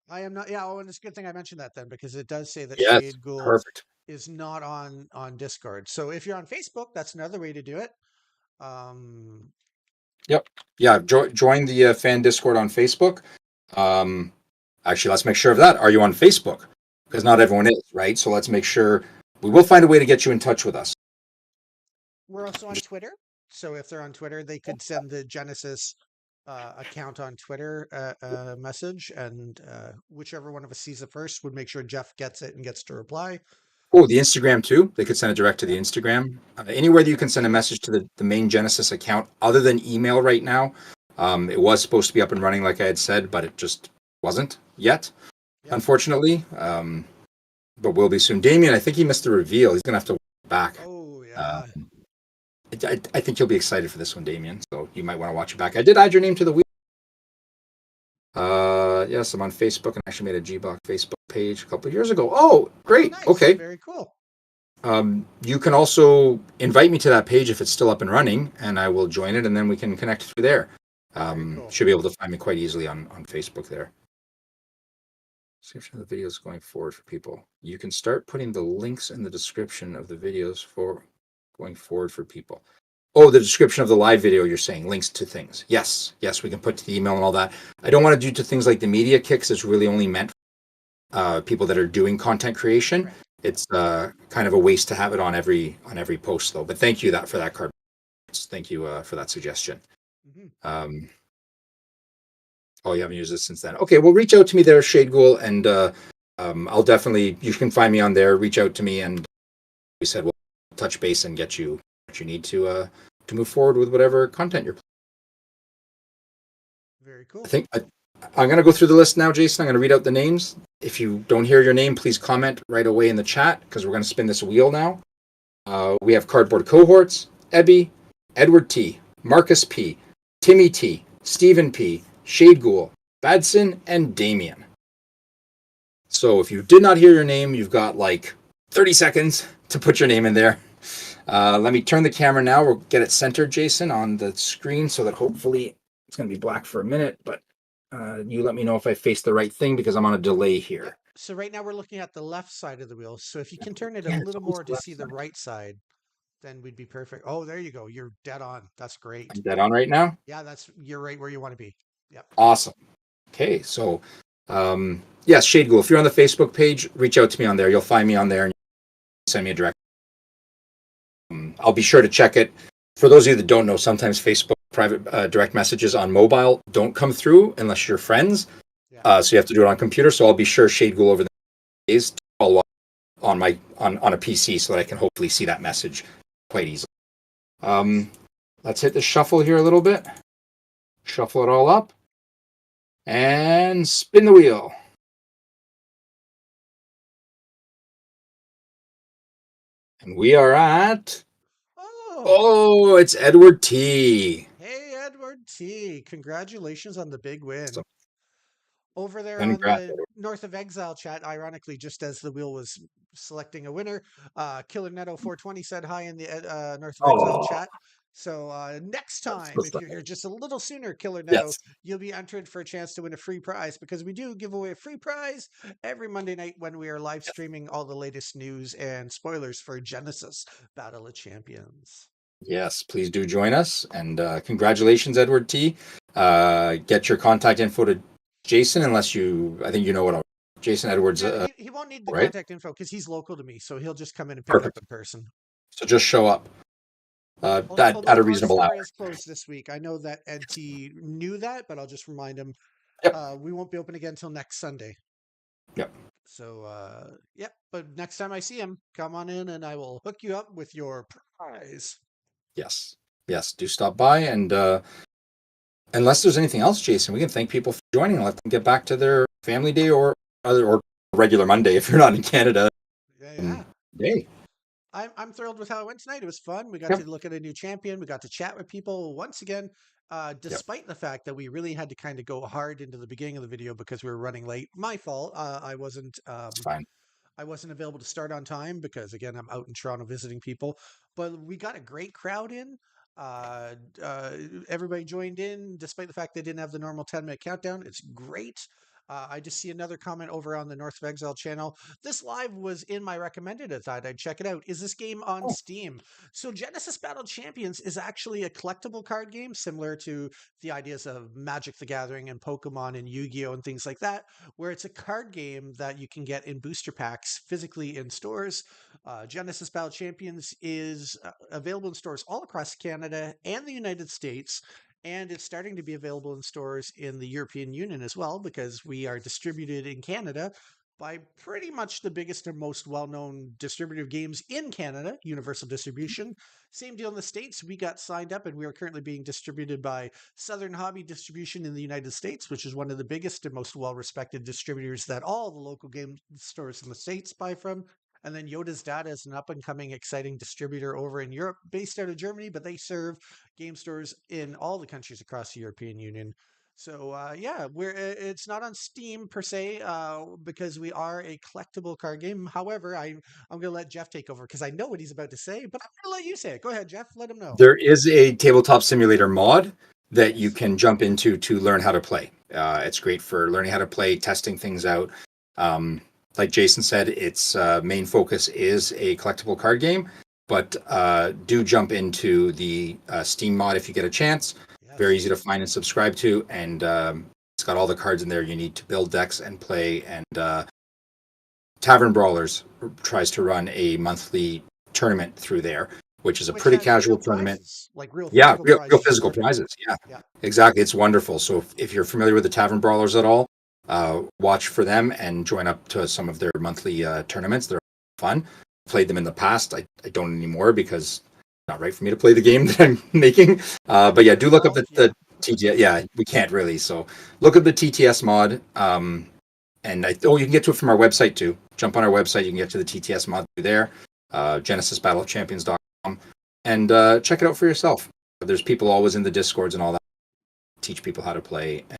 A: I am not. Yeah, oh, and it's a good thing I mentioned that then because it does say that
B: Yes.
A: Shade Ghoul
B: Perfect.
A: is not on Discord. So if you're on Facebook, that's another way to do it. Um,
B: Yep. Yeah. Join the fan Discord on Facebook. Um, Actually, let's make sure of that. Are you on Facebook? Because not everyone is, right? So let's make sure we will find a way to get you in touch with us.
A: we're also on Twitter. So if they're on Twitter, they could send the Genesis account on Twitter a message, and whichever one of us sees it first would make sure Jeff gets it and gets to reply.
B: Oh, the Instagram too. They could send it direct to the
A: Yep.
B: Instagram. Anywhere that you can send a message to the main Genesis account, other than email right now. It was supposed to be up and running, like I had said, but it just wasn't yet,
A: Yep.
B: unfortunately. But will be soon. Damien, I think he missed the reveal. He's gonna have to watch back.
A: Oh
B: Uh,
A: yeah.
B: I think you'll be excited for this one, Damien. So you might want to watch it back. I did add your name to the wheel. Yes, I'm on Facebook and actually made a GBOC Facebook page a couple of years ago. Oh,
A: Oh,
B: great.
A: nice.
B: Okay.
A: Very cool.
B: You can also invite me to that page if it's still up and running, and I will join it, and then we can connect through there.
A: Very cool.
B: Should be able to find me quite easily on Facebook there. Description of the videos going forward for people. You can start putting the links in the description of the videos for going forward for people. Oh, the description of the live video, you're saying links to things. Yes, yes, we can put to the email and all that. I don't want to do to things like the media kicks. It's really only meant for people that are doing content creation.
A: Right.
B: It's kind of a waste to have it on every post though. But thank you for that card. Thank you for that suggestion.
A: Mm-hmm.
B: Oh, you haven't used this since then. Okay, well, reach out to me there, Shade Ghoul, and I'll definitely. You can find me on there. Reach out to me, and we said we'll touch base and get you what you need to move forward with whatever content you're.
A: Very cool.
B: I think I'm going to go through the list now, Jason. I'm going to read out the names. If you don't hear your name, please comment right away in the chat because we're going to spin this wheel now. We have Cardboard Cohorts, Ebby, Edward T, Marcus P, Timmy T, Stephen P, Shade Ghoul, Badson, and Damien. So if you did not hear your name, you've got like 30 seconds to put your name in there. Let me turn the camera now. We'll get it centered, Jason, on the screen so that hopefully it's going to be black for a minute, but you let me know if I face the right thing because I'm on a delay here.
A: So right now we're looking at the left side of the wheel. So if you can turn it a
B: Yeah, it's
A: little
B: always
A: more
B: the
A: to
B: left
A: see the
B: side.
A: right side, then we'd be perfect. Oh, there you go. You're dead on. That's great.
B: I'm dead on right now?
A: Yeah, you're right where you want to be. Yep.
B: Awesome. Okay, so yes, Shade Ghoul, if you're on the Facebook page, reach out to me on there. You'll find me on there and send me a direct. I'll be sure to check it. For those of you that don't know, sometimes Facebook private direct messages on mobile don't come through unless you're friends.
A: Yeah.
B: So you have to do it on computer. So I'll be sure Shade Ghoul over the days to follow up on my on a PC so that I can hopefully see that message quite easily. Let's hit the shuffle here a little bit. Shuffle it all up and spin the wheel. And we are at.
A: Oh,
B: Oh, it's Edward T.
A: hey, Edward T. Congratulations on the big
B: So
A: win. Over there on
B: congrats,
A: the
B: Edward.
A: North of Exile chat, ironically, just as the wheel was selecting a winner, Killer Netto 420 said hi in the North of Exile
B: Oh,
A: chat. So next
B: that's
A: time,
B: so
A: if you're
B: sad.
A: here just a little sooner, Killer Netto,
B: Yes.
A: you'll be entered for a chance to win a free prize because we do give away a free prize every Monday night when we are live
B: Yes.
A: streaming all the latest news and spoilers for Genesis Battle of Champions.
B: Yes. Please do join us. And congratulations, Edward T. Get your contact info to Jason, unless you, I think you know what Jason Edwards,
A: Yeah, he won't need the
B: right?
A: contact info because he's local to me, so he'll just come in and pick it up
B: Perfect.
A: in person.
B: So just show up at
A: Although
B: a
A: our
B: reasonable hour.
A: store is closed this week. I know that Ed T knew that, but I'll just remind him
B: Yep.
A: we won't be open again until next Sunday.
B: Yep.
A: So yeah, but next time I see him, come on in and I will hook you up with your prize.
B: Yes. Yes. Do stop by. And unless there's anything else, Jason, we can thank people for joining and let them get back to their family day or regular Monday if you're not in Canada.
A: Yeah, yeah.
B: Day.
A: I'm thrilled with how it went tonight. It was fun. We got
B: Yep.
A: to look at a new champion. We got to chat with people once again.
B: Yep.
A: Despite the fact that we really had to kind of go hard into the beginning of the video because we were running late. My fault.
B: It's fine.
A: I wasn't available to start on time because again I'm out in Toronto visiting people. But we got a great crowd in. Uh, uh, Everybody joined in despite the fact they didn't have the normal 10-minute countdown. It's great. I just see another comment over on the North of Exile channel. This live was in my recommended. I thought I'd check it out. Is this game on
B: Oh,
A: Steam? So Genesis Battle Champions is actually a collectible card game similar to the ideas of Magic the Gathering and Pokemon and Yu-Gi-Oh and things like that, where it's a card game that you can get in booster packs physically in stores. Genesis Battle Champions is available in stores all across Canada and the United States. And it's starting to be available in stores in the European Union as well, because we are distributed in Canada by pretty much the biggest and most well known distributor of games in Canada, Universal Distribution. Same deal in the States. We got signed up and we are currently being distributed by Southern Hobby Distribution in the United States, which is one of the biggest and most well respected distributors that all the local game stores in the States buy from. And then Yoda's Data is an up and coming, exciting distributor over in Europe, based out of Germany, but they serve game stores in all the countries across the European Union. So yeah, it's not on Steam per se because we are a collectible card game. However, I'm going to let Jeff take over because I know what he's about to say, but I'm going to let you say it. Go ahead, Jeff. Let him know.
B: there is a tabletop simulator mod that you
A: Yes.
B: can jump into to learn how to play. It's great for learning how to play, testing things out. Like Jason said, its main focus is a collectible card game, but do jump into the Steam mod if you get a chance. Very easy
A: Yes.
B: to find and subscribe to, and it's got all the cards in there you need to build decks and play. And Tavern Brawlers tries to run a monthly tournament through there, which is a
A: Which
B: pretty
A: has
B: casual
A: real
B: tournament.
A: prizes, like real
B: Yeah,
A: physical
B: real
A: prizes
B: physical
A: awarded.
B: prizes. Yeah,
A: Yeah.
B: exactly. It's wonderful. So if you're familiar with the Tavern Brawlers at all, watch for them and join up to some of their monthly tournaments. They're fun. Played them in the past. I don't anymore because it's not right for me to play the game that I'm making.
A: Having
B: But
A: a
B: yeah,
A: bit
B: do
A: of
B: look up
A: wealth.
B: the
A: Yeah.
B: TTS. Yeah, we can't really. So look up the TTS mod. You can get to it from our website too. Jump on our website. You can get to the TTS mod through there. GenesisBattleChampions.com, and check it out for yourself. There's people always in the discords and all that, teach people how to play and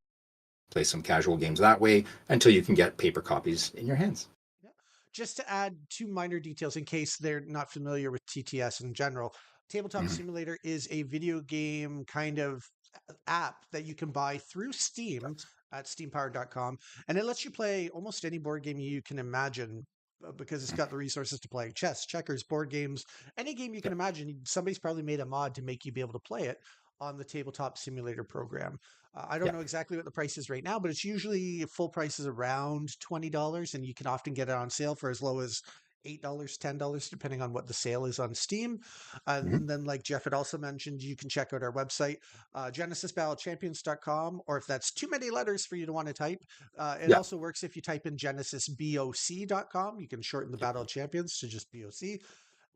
B: play some casual games that way until you can get paper copies in your hands.
A: Yeah. Just to add two minor details in case they're not familiar with TTS in general, Tabletop
B: Mm-hmm.
A: Simulator is a video game kind of app that you can buy through Steam at steampower.com, and it lets you play almost any board game you can imagine because it's got the resources to play chess, checkers, board games, any game you can
B: Yep.
A: imagine. Somebody's probably made a mod to make you be able to play it on the Tabletop Simulator program. I don't
B: Yeah.
A: know exactly what the price is right now, but it's usually full price is around $20, and you can often get it on sale for as low as $8, $10, depending on what the sale is on Steam.
B: Mm-hmm.
A: And then, like Jeff had also mentioned, you can check out our website, genesisbattlechampions.com, or if that's too many letters for you to want to type, it
B: Yeah.
A: also works if you type in genesisboc.com. You can shorten the Battle of Champions to just BOC.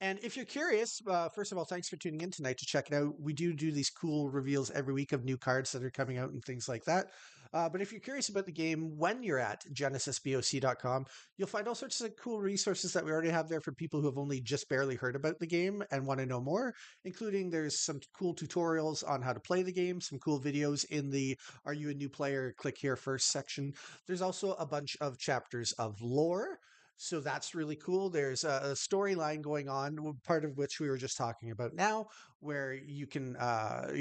A: And if you're curious, first of all, thanks for tuning in tonight to check it out. We do these cool reveals every week of new cards that are coming out and things like that. But if you're curious about the game, when you're at genesisboc.com, you'll find all sorts of cool resources that we already have there for people who have only just barely heard about the game and want to know more, including there's some cool tutorials on how to play the game, some cool videos in the Are You a New Player? Click here first section. There's also a bunch of chapters of lore. So that's really cool. There's a storyline going on, part of which we were just talking about now, where you can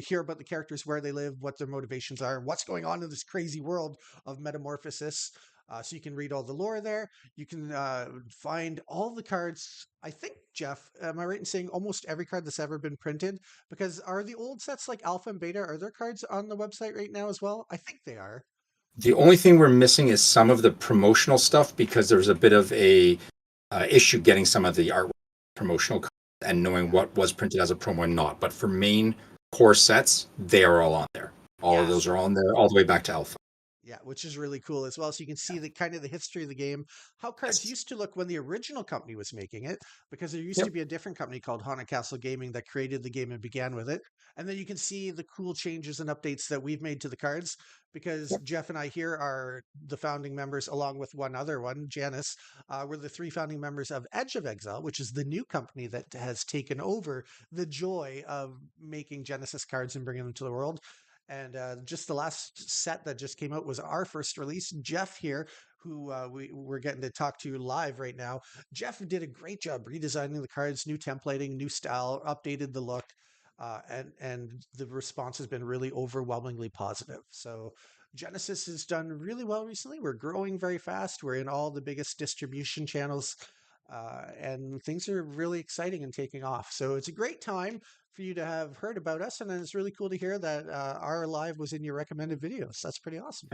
A: hear about the characters, where they live, what their motivations are, what's going on in this crazy world of metamorphosis. So you can read all the lore there. You can find all the cards. I think, Jeff, am I right in saying almost every card that's ever been printed? Because are the old sets like Alpha and Beta, are there cards on the website right now as well? I think they are.
B: The only thing we're missing is some of the promotional stuff because there's a bit of a issue getting some of the art promotional and knowing
A: Yeah.
B: what was printed as a promo and not. But for main core sets, they are all on there. All of
A: Yeah.
B: those are
A: So
B: on there all the way back to alpha.
A: yeah, which is really cool as well. So you can see the kind of the history of the game, how cards
B: Yes.
A: used to look when the original company was making it, because there used to
B: Yep.
A: be a different company called Haunted Castle Gaming that created the game and began with it. And then you can see the cool changes and updates that we've made to the cards, because
B: Yep.
A: Jeff and I here are the founding members, along with one other one, Janice. We're the three founding members of Edge of Exile, which is the new company that has taken over the joy of making Genesis cards and bringing them to the world. And just the last set that just came out was our first release. Jeff here, who we're getting to talk to live right now. Jeff did a great job redesigning the cards, new templating, new style, updated the look, and the response has been really overwhelmingly positive. So Genesis has done really well recently. We're growing very fast. We're in all the biggest distribution channels. And things are really exciting and taking off. So it's a great time for you to have heard about us. And then it's really cool to hear that our live was in your recommended videos. That's pretty awesome.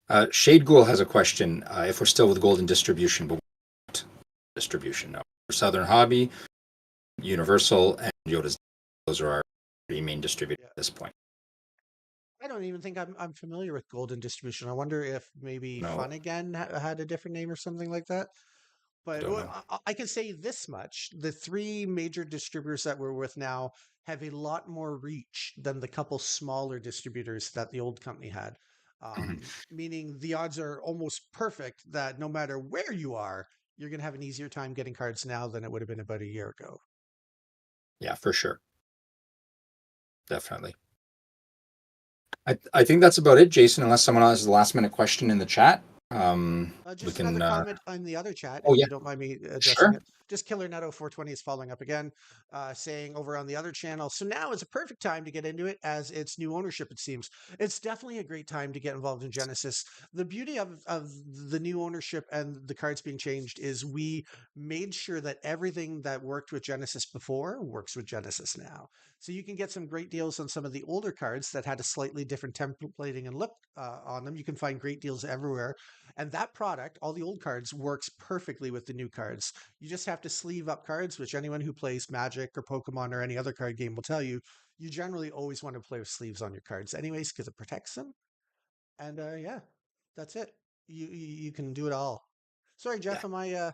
B: Yeah. Shade Ghoul has a question. If we're still with Golden Distribution, but what distribution? No. Southern Hobby, Universal, and Yoda's. Those are our three main distributors
A: Yeah.
B: at this point.
A: I don't even think I'm familiar with Golden Distribution. I wonder if maybe
B: No,
A: Fun Again had a different name or something like that.
B: I
A: But
B: don't know.
A: I can say this much: the three major distributors that we're with now have a lot more reach than the couple smaller distributors that the old company had. Meaning the odds are almost perfect that no matter where you are, you're going to have an easier time getting cards now than it would have been about a year ago.
B: Yeah, for sure. Definitely. I think that's about it, Jason, unless someone else has a last minute question in the chat. We
A: Just another
B: can,
A: comment on the other chat,
B: oh,
A: if
B: yeah,
A: you don't mind me addressing
B: sure.
A: it. Just Killer Netto 420 is following up again, saying over on the other channel. So now is a perfect time to get into it as it's new ownership, it seems. It's definitely a great time to get involved in Genesis. The beauty of the new ownership and the cards being changed is we made sure that everything that worked with Genesis before works with Genesis now. So you can get some great deals on some of the older cards that had a slightly different templating and look on them. You can find great deals everywhere, and that product, all the old cards, works perfectly with the new cards. You just have to sleeve up cards, which anyone who plays Magic or Pokemon or any other card game will tell you. You generally always want to play with sleeves on your cards, anyways, because it protects them. And yeah, that's it. You can do it all. Sorry,
B: Yeah.
A: Jeff.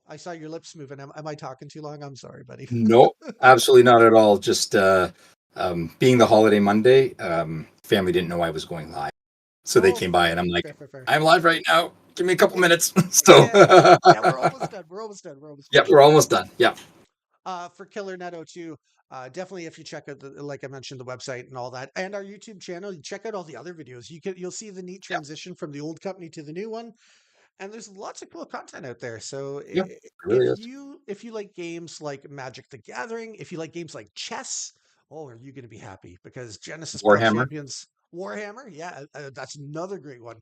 A: I saw your lips moving. Am I talking too long? I'm sorry, buddy.
B: No, absolutely not at all. Just being the holiday Monday, family didn't know I was going live. So they
A: Oh,
B: came by and I'm like,
A: fair, fair, fair.
B: I'm live right now. Give me a couple
A: Yeah,
B: minutes. So,
A: yeah, yeah. We're almost done. We're almost done. We're almost
B: yeah,
A: done.
B: we're almost done. Yeah.
A: For Killer Netto too. Definitely, if you check out like I mentioned, the website and all that, and our YouTube channel, you check out all the other videos. You'll see the neat
B: Yeah.
A: transition from the old company to the new one, and there's lots of cool content out there. So
B: Yeah. It really is.
A: if you like games like Magic the Gathering, if you like games like chess, oh, are you going to be happy? Because Genesis Pro
B: Warhammer.
A: Champions Warhammer, yeah, that's another great one.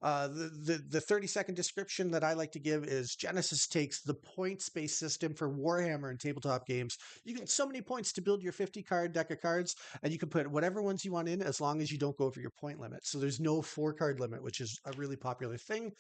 A: The 30-second description that I like to give is Genesis takes the points-based system for Warhammer and tabletop games. You get so many points to build your 50 card deck of cards, and you can put whatever ones you want in as long as you don't go over your point limit. So there's no 4 card limit, which is a really popular thing.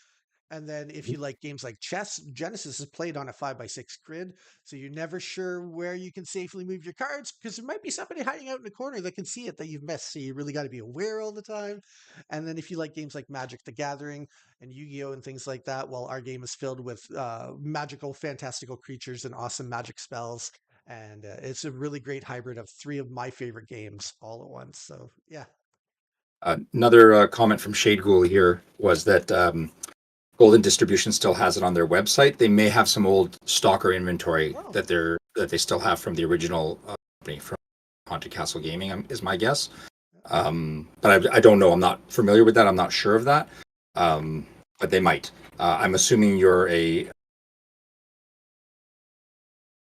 A: And then if you like games like chess, Genesis is played on a 5x6 grid. So you're never sure where you can safely move your cards because there might be somebody hiding out in the corner that can see it that you've missed. So you really got to be aware all the time. And then if you like games like Magic the Gathering and Yu-Gi-Oh! And things like that, well, our game is filled with magical, fantastical creatures and awesome magic spells. And it's a really great hybrid of 3 of my favorite games all at once. So yeah.
B: Another comment from Shade Ghoul here was that Golden Distribution still has it on their website. They may have some old stock or inventory
A: Oh,
B: that they still have from the original company from Haunted Castle Gaming, is my guess. But I don't know. I'm not familiar with that. I'm not sure of that. But they might. I'm assuming you're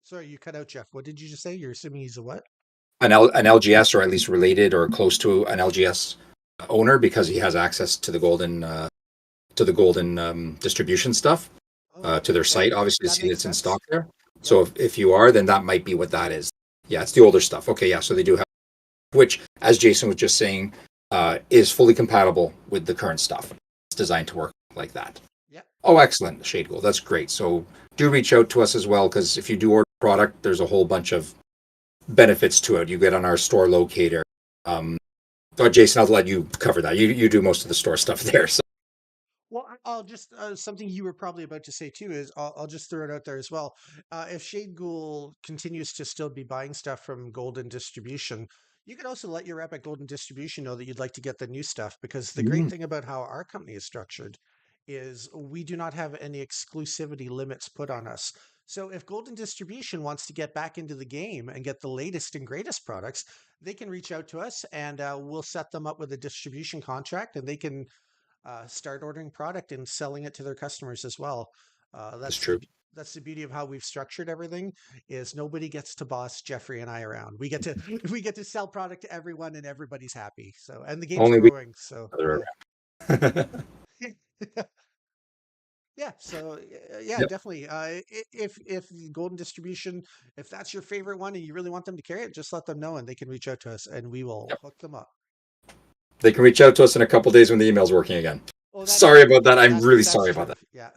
A: sorry, you cut out, Jeff. What did you just say? You're assuming he's a what?
B: an LGS or at least related or close to an LGS owner because he has access to the Golden distribution stuff
A: Oh,
B: to their
A: okay.
B: site. Obviously, to
A: That
B: see
A: makes
B: it's in
A: sense.
B: stock there.
A: Yep.
B: So if you are, then that might be what that is. Yeah, it's the older stuff. Okay, yeah. So they do have, which, as Jason was just saying, is fully compatible with the current stuff. It's designed to work like that.
A: Yep.
B: Oh, excellent, Shade Gold. That's great. So do reach out to us as well, because if you do order product, there's a whole bunch of benefits to it. You get on our store locator. Jason, I'll let you cover that. You do most of the store stuff there. So.
A: Well, I'll just something you were probably about to say too is I'll just throw it out there as well. If Shade Ghoul continues to still be buying stuff from Golden Distribution, you could also let your rep at Golden Distribution know that you'd like to get the new stuff because the great
B: Mm,
A: thing about how our company is structured is we do not have any exclusivity limits put on us. So if Golden Distribution wants to get back into the game and get the latest and greatest products, they can reach out to us and we'll set them up with a distribution contract and they can start ordering product and selling it to their customers as well.
B: that's true.
A: That's the beauty of how we've structured everything is nobody gets to boss Jeffrey and I around. We get to we get to sell product to everyone and everybody's happy. So and the game's
B: Only we
A: growing. So
B: other
A: yeah.
B: around.
A: Yeah, so yeah,
B: Yep,
A: definitely. If the Golden Distribution, if that's your favorite one and you really want them to carry it, just let them know and they can reach out to us and we will
B: yep.
A: hook them up.
B: They can reach out to us in a couple days when the email's working again.
A: Oh,
B: Sorry about that. I'm really
A: that's
B: sorry about
A: true.
B: that.
A: Yeah.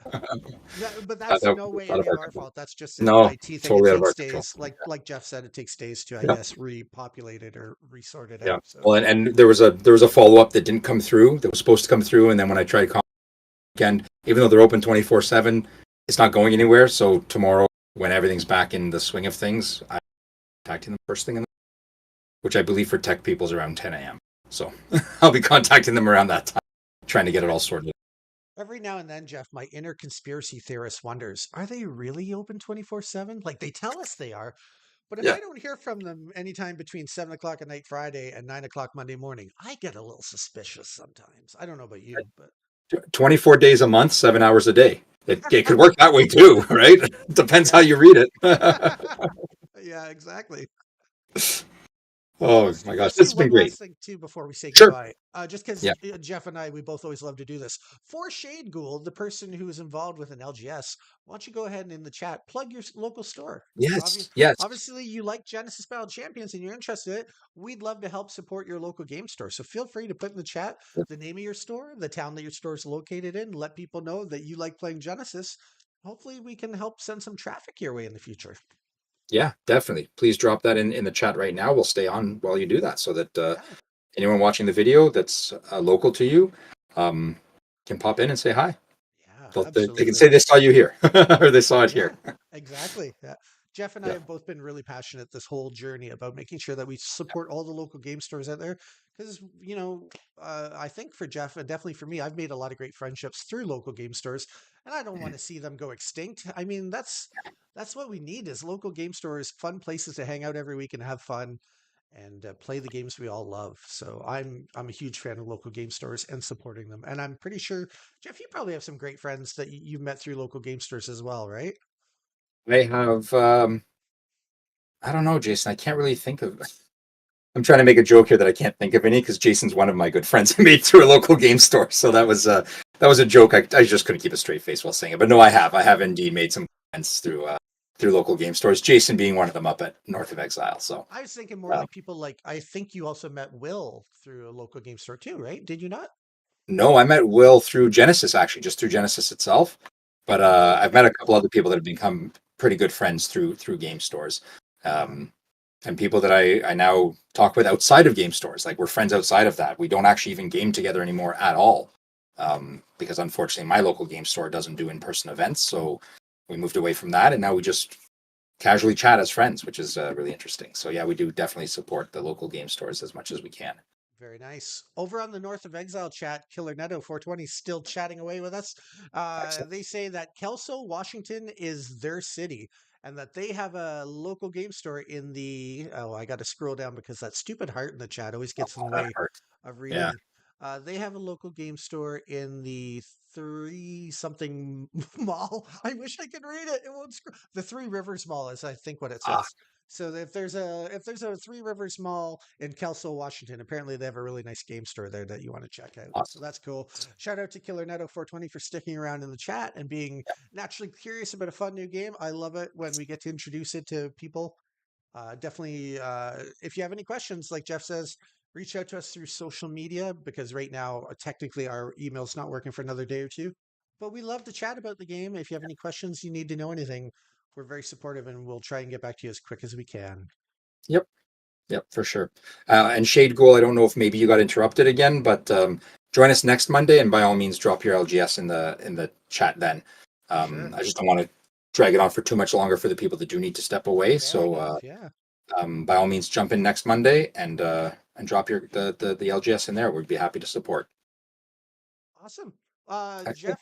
A: But
B: That,
A: that's
B: that
A: no way
B: out of
A: any of
B: our
A: our
B: control.
A: fault. That's just an
B: No,
A: IT thing. It
B: totally out of
A: takes
B: our control.
A: days. Like Jeff said, it takes days to, I
B: Yeah,
A: guess, repopulate it or resort it
B: yeah.
A: out. So
B: Well, and there was a follow up that didn't come through. That was supposed to come through, and then when I tried calling again, even though they're open 24/7, it's not going anywhere. So tomorrow, when everything's back in the swing of things, I'm contacting them first thing in the, which I believe for tech people is around 10 a.m. So I'll be contacting them around that time, trying to get it all sorted.
A: every now and then, Jeff, my inner conspiracy theorist wonders, are they really open 24/7? Like they tell us they are. But if I
B: Yeah.
A: don't hear from them anytime between 7 o'clock at night Friday and 9 o'clock Monday morning, I get a little suspicious sometimes. I don't know about you, but
B: 24 days a month, 7 hours a day. It could work that way too, right? Depends how
A: yeah.
B: you read it.
A: Yeah, exactly.
B: Oh
A: Let's
B: my
A: do
B: gosh,
A: let's
B: this
A: do
B: has been
A: one
B: great.
A: last thing too before we say
B: Sure.
A: goodbye. Just because
B: Yeah.
A: Jeff and I, we both always love to do this. For Shade Gould, the person who is involved with an LGS, why don't you go ahead and in the chat plug your local store?
B: Yes. Yes.
A: Obviously, you like Genesis Battle Champions and you're interested in it. We'd love to help support your local game store. So feel free to put in the chat the name of your store, the town that your store is located in. Let people know that you like playing Genesis. Hopefully, we can help send some traffic your way in the future.
B: Yeah, definitely. Please drop that in the chat right now. We'll stay on while you do that so that
A: Yeah,
B: anyone watching the video that's local to you um, can pop in and say hi.
A: yeah,
B: They can
A: absolutely.
B: say they saw you here or they saw it
A: Yeah,
B: here.
A: exactly. Yeah. Jeff and I
B: Yeah.
A: have both been really passionate this whole journey about making sure that we support all the local game stores out there. Because, I think for Jeff and definitely for me, I've made a lot of great friendships through local game stores, and I don't want to see them go extinct. I mean, that's what we need is local game stores, fun places to hang out every week and have fun and play the games we all love. So I'm a huge fan of local game stores and supporting them. And I'm pretty sure, Jeff, you probably have some great friends that you've met through local game stores as well, right?
B: I have, I don't know, Jason. I can't really think of. I'm trying to make a joke here that I can't think of any because Jason's one of my good friends I made through a local game store. So that was a joke. I just couldn't keep a straight face while saying it. But no, I have. I have indeed made some friends through local game stores. Jason being one of them up at North of Exile. So
A: I was thinking more
B: uh,
A: like people like I think you also met Will through a local game store too, right? Did you not?
B: no, I met Will through Genesis actually, just through Genesis itself. But
A: Oh,
B: I've
A: okay.
B: met a couple other people that have become pretty good friends through game stores.
A: Yeah.
B: Um, and people that I now talk with outside of game stores. Like we're friends outside of that. We don't actually even game together anymore at all. Because unfortunately my local game store doesn't do in-person events. So we moved away from that and now we just casually chat as friends, which is really interesting. So yeah, we do definitely support the local game stores as much as we can.
A: Very nice. Over on the North of Exile chat, Killer Netto 420 still chatting away with us.
B: Excellent.
A: They say that Kelso, Washington is their city and that they have a local game store in the. Oh, I got to scroll down because that stupid heart in the chat always
B: Oh,
A: gets in the
B: that
A: way
B: hurt.
A: of
B: Yeah.
A: reading. They have a local game store in the three something mall. I wish I could read it. It won't scroll. The Three Rivers Mall is, I think, what it
B: Ah,
A: says. So if there's a Three Rivers Mall in Kelso, Washington, apparently they have a really nice game store there that you want to check out. So
B: awesome.
A: that's cool. Shout out to Killer Netto 420 for sticking around in the chat and being naturally curious about a fun new game. I love it when we get to introduce it to people. Definitely, if you have any questions, like Jeff says, reach out to us through social media because right now, technically, our email's not working for another day or two. But we love to chat about the game. If you have any questions, you need to know anything, we're very supportive and we'll try and get back to you as quick as we can.
B: Yep. Yep, for sure. And Shade Goal, I don't know if maybe you got interrupted again, but join us next Monday, and by all means, drop your LGS in the chat then.
A: Sure.
B: I just don't want to drag it on for too much longer for the people that do need to step away.
A: Fair
B: So
A: enough. Yeah.
B: by all means, jump in next Monday and drop the LGS in there. We'd be happy to support.
A: Awesome.
B: Excellent.
A: Jeff,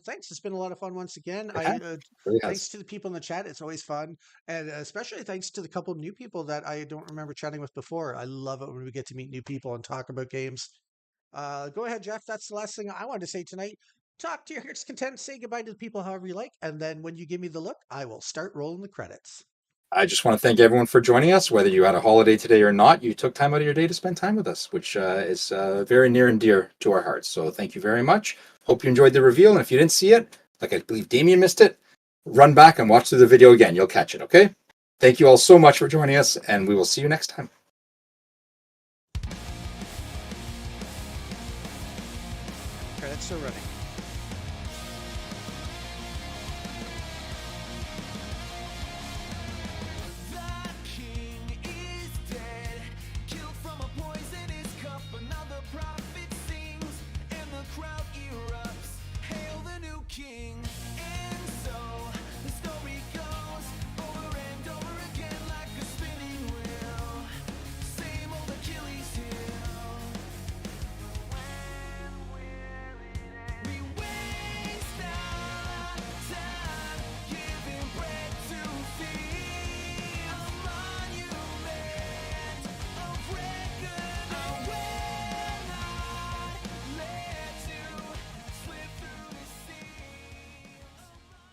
A: thanks. It's been a lot of fun once again.
B: It has. Really has.
A: Thanks to the people in the chat. It's always fun, and especially thanks to the couple of new people that I don't remember chatting with before. I love it when we get to meet new people and talk about games. Go ahead, Jeff. That's the last thing I wanted to say tonight. Talk to your heart's content. Say goodbye to the people however you like, and then when you give me the look, I will start rolling the credits.
B: I just want to thank everyone for joining us. Whether you had a holiday today or not, you took time out of your day to spend time with us, which is very near and dear to our hearts. So thank you very much. Hope you enjoyed the reveal. And if you didn't see it, like I believe Damien missed it, run back and watch through the video again. You'll catch it, okay? Thank you all so much for joining us, and we will see you next time.
A: Credits are running.